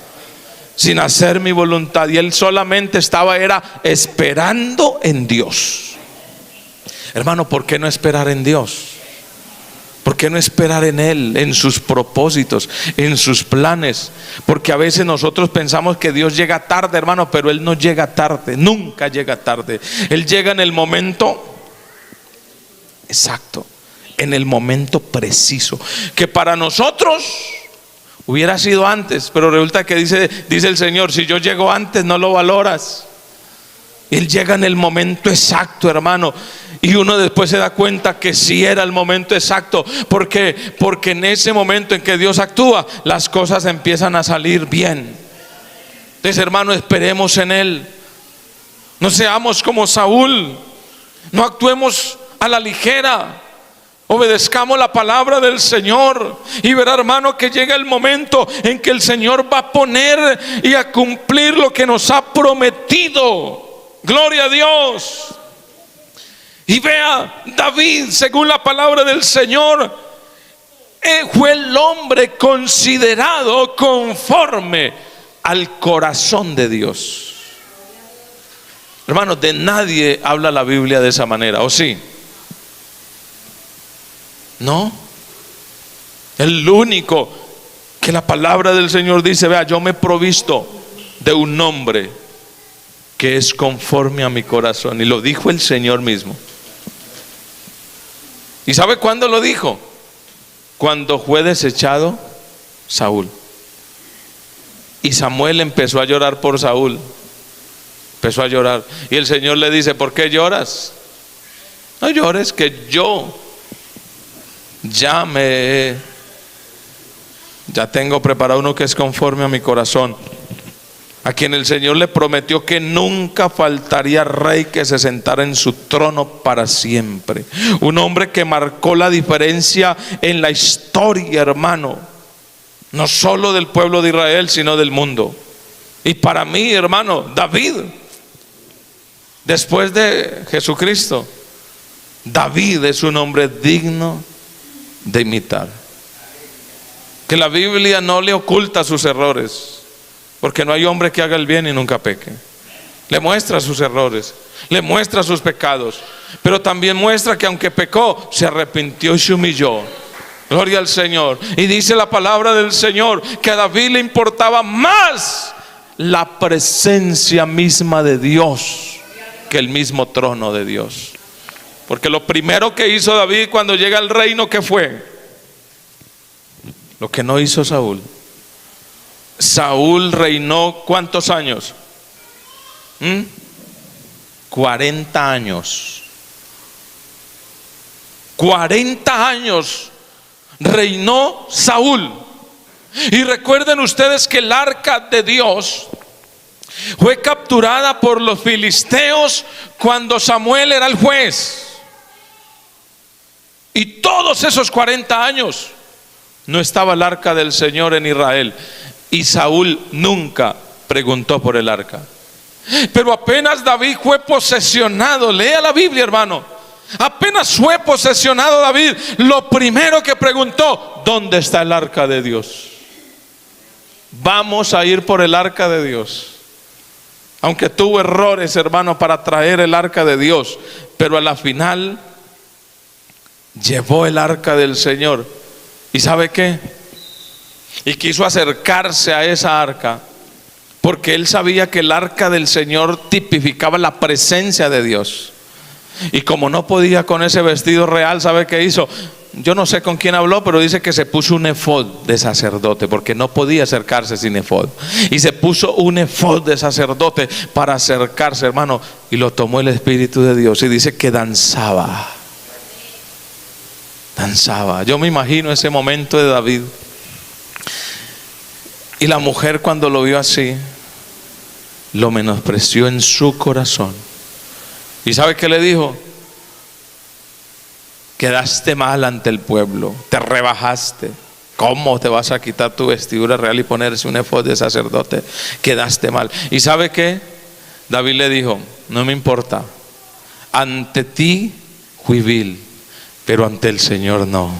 sin hacer mi voluntad. Y él solamente era esperando en Dios. Hermano, ¿por qué no esperar en Dios? ¿Por qué no esperar en Él, en sus propósitos, en sus planes? Porque a veces nosotros pensamos que Dios llega tarde, hermano, pero Él no llega tarde, nunca llega tarde. Él llega en el momento exacto, en el momento preciso, que para nosotros hubiera sido antes, pero resulta que dice el Señor, si yo llego antes no lo valoras. Él llega en el momento exacto, hermano. Y uno después se da cuenta que sí era el momento exacto. Porque en ese momento en que Dios actúa, las cosas empiezan a salir bien. Entonces, hermano, esperemos en Él. No seamos como Saúl. No actuemos a la ligera. Obedezcamos la palabra del Señor. Y verá, hermano, que llega el momento en que el Señor va a poner y a cumplir lo que nos ha prometido. Gloria a Dios. Y vea, David, según la palabra del Señor, fue el hombre considerado conforme al corazón de Dios. Hermanos, de nadie habla la Biblia de esa manera, ¿o sí? No. El único que la palabra del Señor dice, vea, yo me he provisto de un nombre que es conforme a mi corazón. Y lo dijo el Señor mismo. ¿Y sabe cuándo lo dijo? Cuando fue desechado Saúl. Y Samuel empezó a llorar por Saúl. Empezó a llorar. Y el Señor le dice, ¿por qué lloras? No llores, que yo ya tengo preparado uno que es conforme a mi corazón, a quien el Señor le prometió que nunca faltaría rey que se sentara en su trono para siempre. Un hombre que marcó la diferencia en la historia, hermano, no solo del pueblo de Israel, sino del mundo. Y para mí, hermano, David, después de Jesucristo, David es un hombre digno de imitar. que la Biblia no le oculta sus errores, porque no hay hombre que haga el bien y nunca peque. Le muestra sus errores, le muestra sus pecados, pero también muestra que aunque pecó, se arrepintió y se humilló. Gloria al Señor. Y dice la palabra del Señor que a David le importaba más la presencia misma de Dios que el mismo trono de Dios. Porque lo primero que hizo David cuando llega al reino, ¿qué fue? Lo que no hizo Saúl. Saúl reinó ¿cuántos años? 40 años. 40 años reinó Saúl. Y recuerden ustedes que el arca de Dios fue capturada por los filisteos cuando Samuel era el juez. Y todos esos 40 años no estaba el arca del Señor en Israel. Y Saúl nunca preguntó por el arca. Pero apenas David fue posesionado, lea la Biblia, hermano. Apenas fue posesionado David, lo primero que preguntó: ¿dónde está el arca de Dios? Vamos a ir por el arca de Dios. Aunque tuvo errores, hermano, para traer el arca de Dios, pero a la final llevó el arca del Señor. ¿Y sabe qué? Y quiso acercarse a esa arca, porque él sabía que el arca del Señor tipificaba la presencia de Dios. Y como no podía con ese vestido real, ¿sabe qué hizo? Yo no sé con quién habló, pero dice que se puso un efod de sacerdote, porque no podía acercarse sin efod. Y se puso un efod de sacerdote para acercarse, hermano. Y lo tomó el Espíritu de Dios y dice que danzaba. Danzaba. Yo me imagino ese momento de David. Y la mujer, cuando lo vio así, lo menospreció en su corazón. ¿Y sabe qué le dijo? Quedaste mal ante el pueblo, te rebajaste. ¿Cómo te vas a quitar tu vestidura real y ponerse un efod de sacerdote? Quedaste mal. ¿Y sabe qué? David le dijo: no me importa, ante ti fui vil, pero ante el Señor no.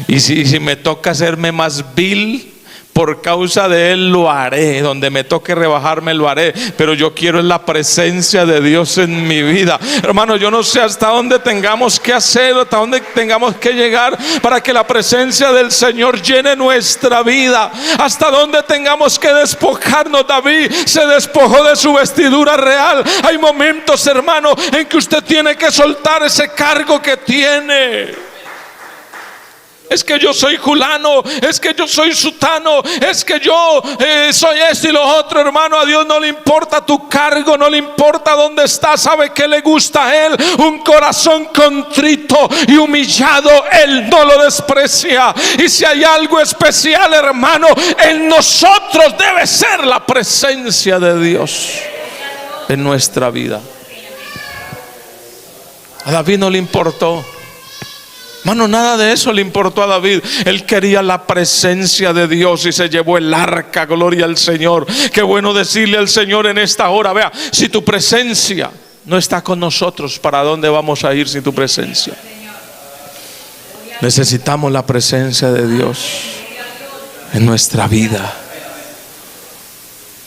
Y si me toca hacerme más vil, por causa de Él lo haré. Donde me toque rebajarme lo haré. Pero yo quiero la presencia de Dios en mi vida. Hermano, yo no sé hasta dónde tengamos que hacer, hasta dónde tengamos que llegar para que la presencia del Señor llene nuestra vida. Hasta dónde tengamos que despojarnos. David se despojó de su vestidura real. Hay momentos, hermano, en que usted tiene que soltar ese cargo que tiene. Es que yo soy fulano, es que yo soy sutano, es que yo soy esto y lo otro, hermano. A Dios no le importa tu cargo, no le importa dónde estás. ¿Sabe qué le gusta a Él? Un corazón contrito y humillado, Él no lo desprecia. Y si hay algo especial, hermano, en nosotros debe ser la presencia de Dios en nuestra vida. A David no le importó. Mano, nada de eso le importó a David. Él quería la presencia de Dios y se llevó el arca. Gloria al Señor. Qué bueno decirle al Señor en esta hora: vea, si tu presencia no está con nosotros, ¿para dónde vamos a ir sin tu presencia? Necesitamos la presencia de Dios en nuestra vida.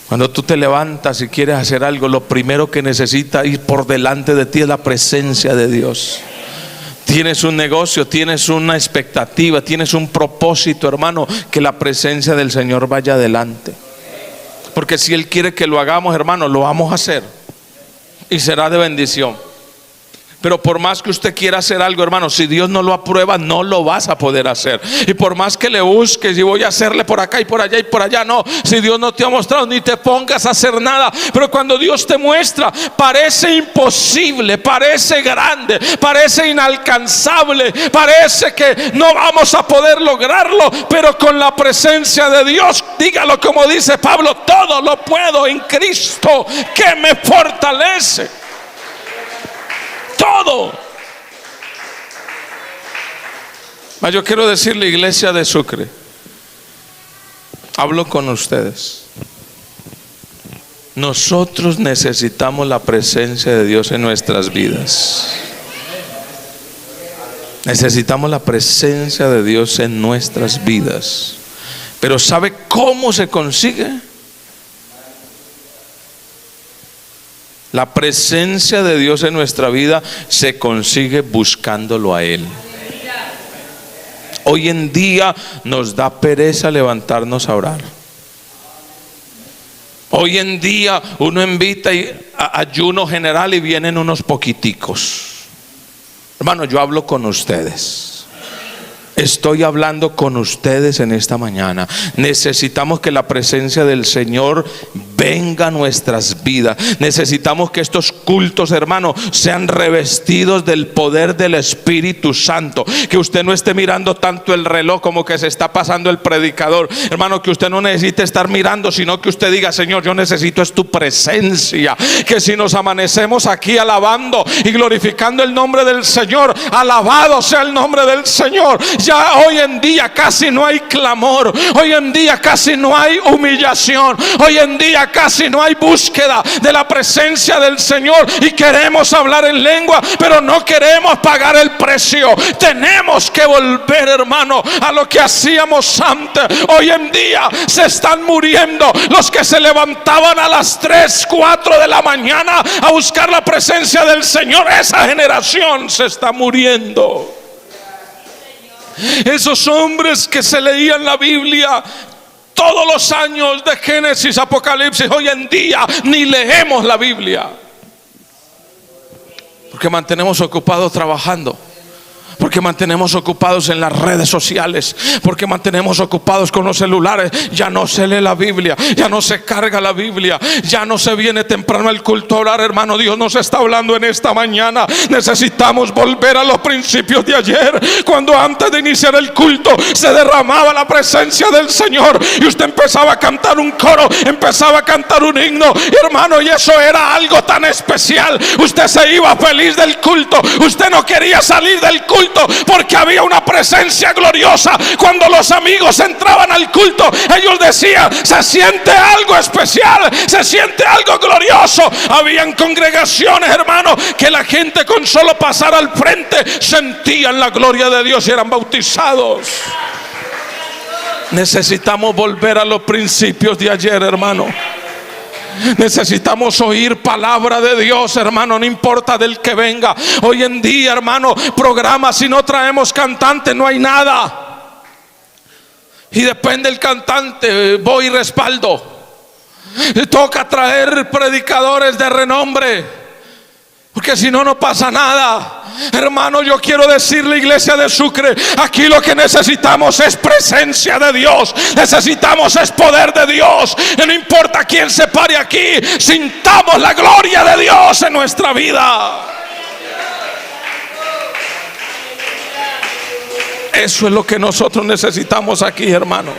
Cuando tú te levantas y quieres hacer algo, lo primero que necesita ir por delante de ti es la presencia de Dios. Tienes un negocio, tienes una expectativa, tienes un propósito, hermano, que la presencia del Señor vaya adelante. Porque si Él quiere que lo hagamos, hermano, lo vamos a hacer y será de bendición. Pero por más que usted quiera hacer algo, hermano, si Dios no lo aprueba, no lo vas a poder hacer. Y por más que le busques y voy a hacerle por acá y por allá y por allá, no. Si Dios no te ha mostrado, ni te pongas a hacer nada. Pero cuando Dios te muestra, parece imposible, parece grande, parece inalcanzable, parece que no vamos a poder lograrlo. Pero con la presencia de Dios, dígalo como dice Pablo: todo lo puedo en Cristo que me fortalece. Todo. Yo quiero decirle, iglesia de Sucre, hablo con ustedes. Nosotros necesitamos la presencia de Dios en nuestras vidas. Necesitamos la presencia de Dios en nuestras vidas. Pero ¿sabe cómo se consigue? La presencia de Dios en nuestra vida se consigue buscándolo a Él. Hoy en día nos da pereza levantarnos a orar. Hoy en día uno invita a ayuno general y vienen unos poquiticos. Hermano, yo hablo con ustedes. Estoy hablando con ustedes en esta mañana. Necesitamos que la presencia del Señor venga a nuestras vidas. Necesitamos que estos cultos, hermano, sean revestidos del poder del Espíritu Santo. Que usted no esté mirando tanto el reloj como que se está pasando el predicador. Hermano, que usted no necesite estar mirando, sino que usted diga: Señor, yo necesito es tu presencia. Que si nos amanecemos aquí alabando y glorificando el nombre del Señor, alabado sea el nombre del Señor. Ya hoy en día casi no hay clamor. Hoy en día casi no hay humillación. Hoy en día casi no hay búsqueda de la presencia del Señor. Y queremos hablar en lengua, pero no queremos pagar el precio. Tenemos que volver, hermano, a lo que hacíamos antes. Hoy en día se están muriendo los que se levantaban a las 3, 4 de la mañana a buscar la presencia del Señor. Esa generación se está muriendo. Esos hombres que se leían la Biblia todos los años de Génesis, Apocalipsis, hoy en día ni leemos la Biblia, porque mantenemos ocupados trabajando, porque mantenemos ocupados en las redes sociales, porque mantenemos ocupados con los celulares. Ya no se lee la Biblia, ya no se carga la Biblia, ya no se viene temprano al culto a orar. Hermano, Dios nos está hablando en esta mañana. Necesitamos volver a los principios de ayer, cuando antes de iniciar el culto se derramaba la presencia del Señor y usted empezaba a cantar un coro, empezaba a cantar un himno, hermano, y eso era algo tan especial. Usted se iba feliz del culto, usted no quería salir del culto, porque había una presencia gloriosa. Cuando los amigos entraban al culto, ellos decían: se siente algo especial, se siente algo glorioso. Habían congregaciones, hermano, que la gente con solo pasar al frente sentían la gloria de Dios y eran bautizados. Necesitamos volver a los principios de ayer, hermano. Necesitamos oír palabra de Dios, hermano, no importa del que venga. Hoy en día, hermano, programas, si no traemos cantante no hay nada. Y depende del cantante, voy y respaldo. Toca traer predicadores de renombre, porque si no, no pasa nada. Hermano, yo quiero decirle, iglesia de Sucre, aquí lo que necesitamos es presencia de Dios. Necesitamos es poder de Dios. Y no importa quién se pare aquí, sintamos la gloria de Dios en nuestra vida. Eso es lo que nosotros necesitamos aquí, hermano.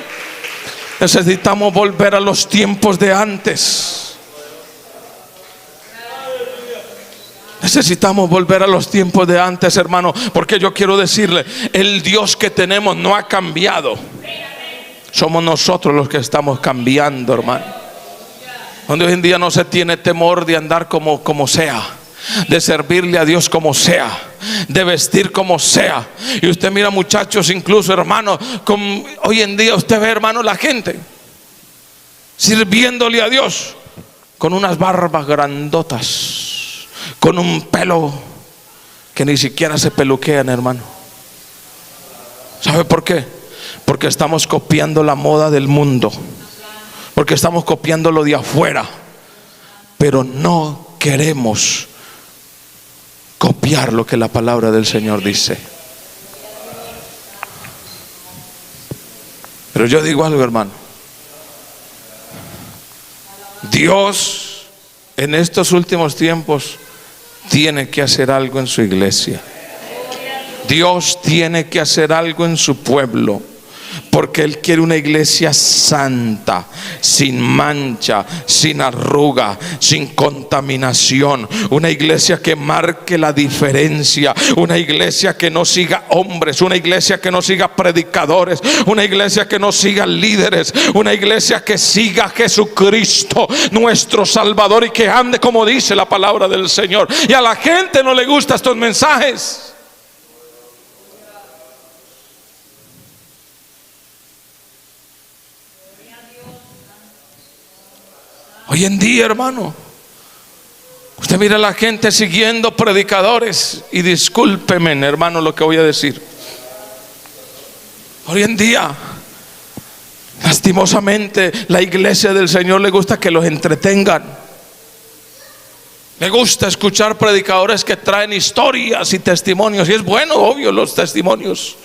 Necesitamos volver a los tiempos de antes. Necesitamos volver a los tiempos de antes, hermano, porque yo quiero decirle, el Dios que tenemos no ha cambiado. Somos nosotros los que estamos cambiando, hermano. Donde hoy en día no se tiene temor de andar como sea, de servirle a Dios como sea, de vestir como sea. Y usted mira muchachos, incluso, hermano, hoy en día usted ve, hermano, la gente sirviéndole a Dios con unas barbas grandotas, con un pelo que ni siquiera se peluquean, hermano. ¿Sabe por qué? Porque estamos copiando la moda del mundo, porque estamos copiando lo de afuera, pero no queremos copiar lo que la palabra del Señor dice. Pero yo digo algo, hermano. Dios en estos últimos tiempos tiene que hacer algo en su iglesia. Dios tiene que hacer algo en su pueblo, porque Él quiere una iglesia santa, sin mancha, sin arruga, sin contaminación. Una iglesia que marque la diferencia. Una iglesia que no siga hombres. Una iglesia que no siga predicadores. Una iglesia que no siga líderes. Una iglesia que siga a Jesucristo, nuestro Salvador, y que ande como dice la palabra del Señor. Y a la gente no le gustan estos mensajes. Hoy en día, hermano, usted mira a la gente siguiendo predicadores, y discúlpeme, hermano, lo que voy a decir. Hoy en día, lastimosamente, la iglesia del Señor le gusta que los entretengan. Le gusta escuchar predicadores que traen historias y testimonios, y es bueno, obvio, los testimonios.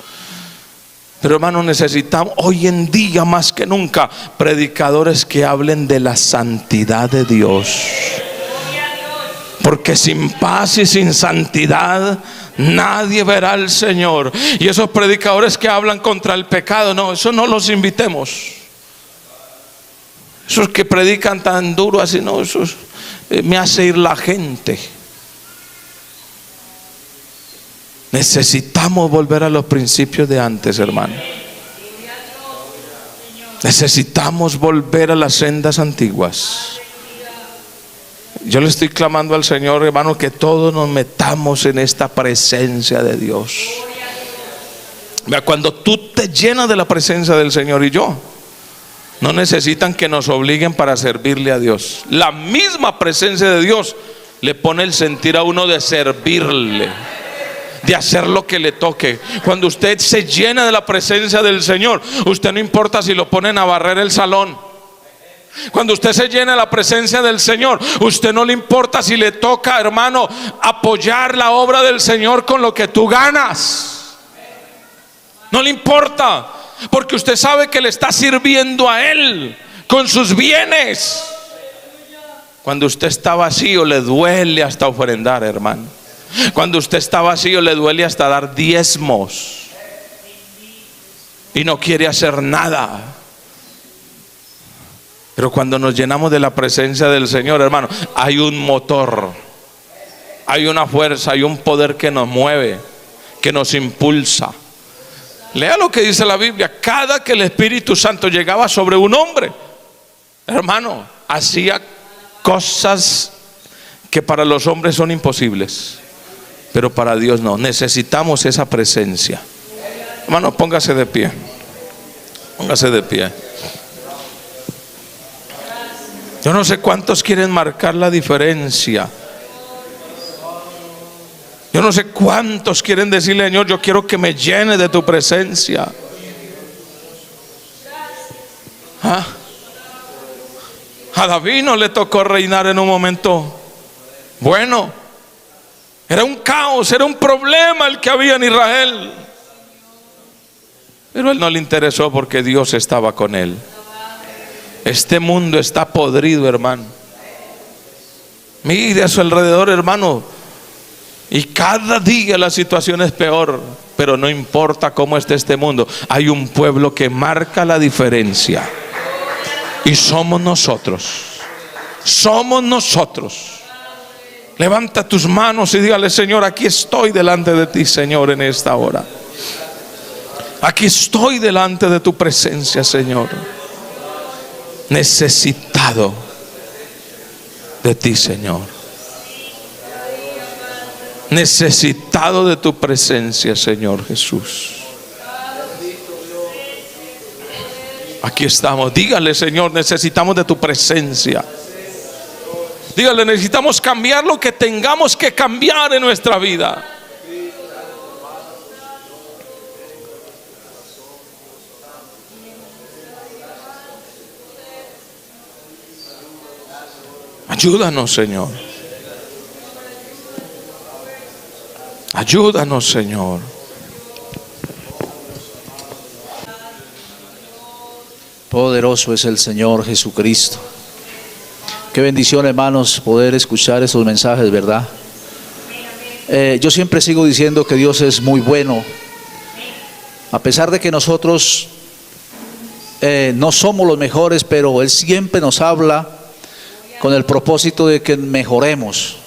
Pero hermano, necesitamos hoy en día más que nunca predicadores que hablen de la santidad de Dios. Porque sin paz y sin santidad nadie verá al Señor. Y esos predicadores que hablan contra el pecado, no, eso no los invitemos. Esos que predican tan duro así, no, eso me hace ir la gente. Necesitamos volver a los principios de antes, hermano. Necesitamos volver a las sendas antiguas. Yo le estoy clamando al Señor, hermano, que todos nos metamos en esta presencia de Dios. Vea, cuando tú te llenas de la presencia del Señor, y yo, no necesitan que nos obliguen para servirle a Dios. La misma presencia de Dios le pone el sentir a uno de servirle, de hacer lo que le toque. Cuando usted se llena de la presencia del Señor, usted no importa si lo ponen a barrer el salón. Cuando usted se llena de la presencia del Señor, usted no le importa si le toca, hermano, apoyar la obra del Señor con lo que tú ganas. No le importa, porque usted sabe que le está sirviendo a Él con sus bienes. Cuando usted está vacío, le duele hasta ofrendar, hermano. Cuando usted está vacío, le duele hasta dar diezmos y no quiere hacer nada. Pero cuando nos llenamos de la presencia del Señor, hermano, hay un motor, hay una fuerza, hay un poder que nos mueve, que nos impulsa. Lea lo que dice la Biblia. Cada que el Espíritu Santo llegaba sobre un hombre, hermano, hacía cosas que para los hombres son imposibles, pero para Dios no. Necesitamos esa presencia. Hermano, póngase de pie. Póngase de pie. Yo no sé cuántos quieren marcar la diferencia. Yo no sé cuántos quieren decirle, Señor, yo quiero que me llene de tu presencia. ¿Ah? A David no le tocó reinar en un momento bueno. Era un caos, era un problema el que había en Israel. Pero a él no le interesó porque Dios estaba con él. Este mundo está podrido, hermano. Mire a su alrededor, hermano, y cada día la situación es peor. Pero no importa cómo esté este mundo, hay un pueblo que marca la diferencia, y somos nosotros. Somos nosotros. Levanta tus manos y dígale, Señor, aquí estoy delante de ti, Señor, en esta hora. Aquí estoy delante de tu presencia, Señor, necesitado de ti, Señor. Necesitado de tu presencia, Señor Jesús. Aquí estamos. Dígale, Señor, necesitamos de tu presencia. Dígale, necesitamos cambiar lo que tengamos que cambiar en nuestra vida. Ayúdanos, Señor. Ayúdanos, Señor. Poderoso es el Señor Jesucristo. Qué bendición, hermanos, poder escuchar esos mensajes, ¿verdad? Yo siempre sigo diciendo que Dios es muy bueno. A pesar de que nosotros no somos los mejores, pero Él siempre nos habla con el propósito de que mejoremos.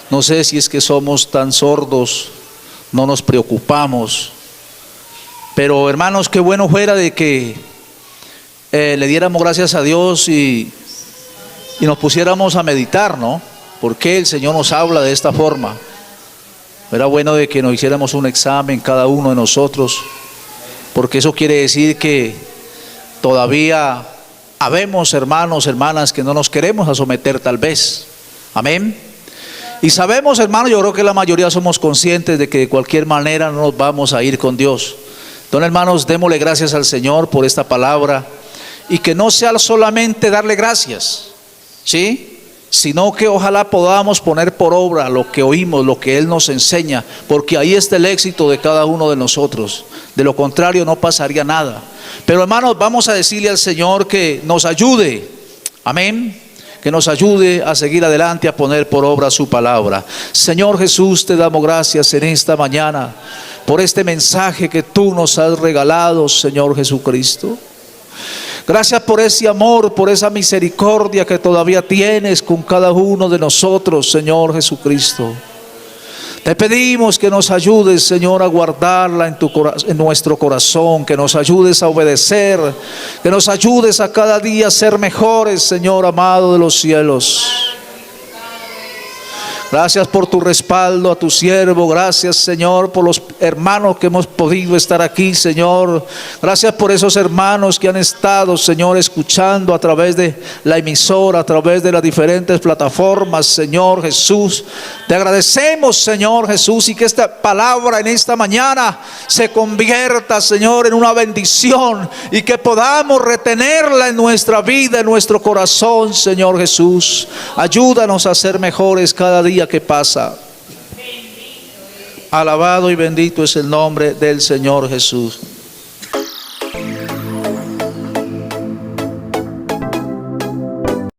No sé si es que somos tan sordos, no nos preocupamos. Pero hermanos, qué bueno fuera de que le diéramos gracias a Dios y nos pusiéramos a meditar, ¿no? ¿Por qué el Señor nos habla de esta forma? Era bueno de que nos hiciéramos un examen cada uno de nosotros, porque eso quiere decir que todavía habemos hermanos, hermanas que no nos queremos someter tal vez. Amén. Y sabemos, hermanos, yo creo que la mayoría somos conscientes de que de cualquier manera no nos vamos a ir con Dios. Entonces, hermanos, démosle gracias al Señor por esta palabra. Y que no sea solamente darle gracias, ¿sí? Sino que ojalá podamos poner por obra lo que oímos, lo que Él nos enseña, porque ahí está el éxito de cada uno de nosotros. De lo contrario no pasaría nada. Pero hermanos, vamos a decirle al Señor que nos ayude, amén, que nos ayude a seguir adelante, a poner por obra su palabra. Señor Jesús, te damos gracias en esta mañana por este mensaje que tú nos has regalado, Señor Jesucristo. Gracias por ese amor, por esa misericordia que todavía tienes con cada uno de nosotros, Señor Jesucristo. Te pedimos que nos ayudes, Señor, a guardarla en nuestro corazón, que nos ayudes a obedecer, que nos ayudes a cada día a ser mejores, Señor amado de los cielos. Gracias por tu respaldo a tu siervo. Gracias, Señor, por los hermanos que hemos podido estar aquí, Señor. Gracias por esos hermanos que han estado, Señor, escuchando a través de la emisora, a través de las diferentes plataformas, Señor Jesús. Te agradecemos, Señor Jesús, y que esta palabra en esta mañana se convierta, Señor, en una bendición y que podamos retenerla en nuestra vida, en nuestro corazón, Señor Jesús. Ayúdanos a ser mejores cada día que pasa. Alabado y bendito es el nombre del Señor Jesús.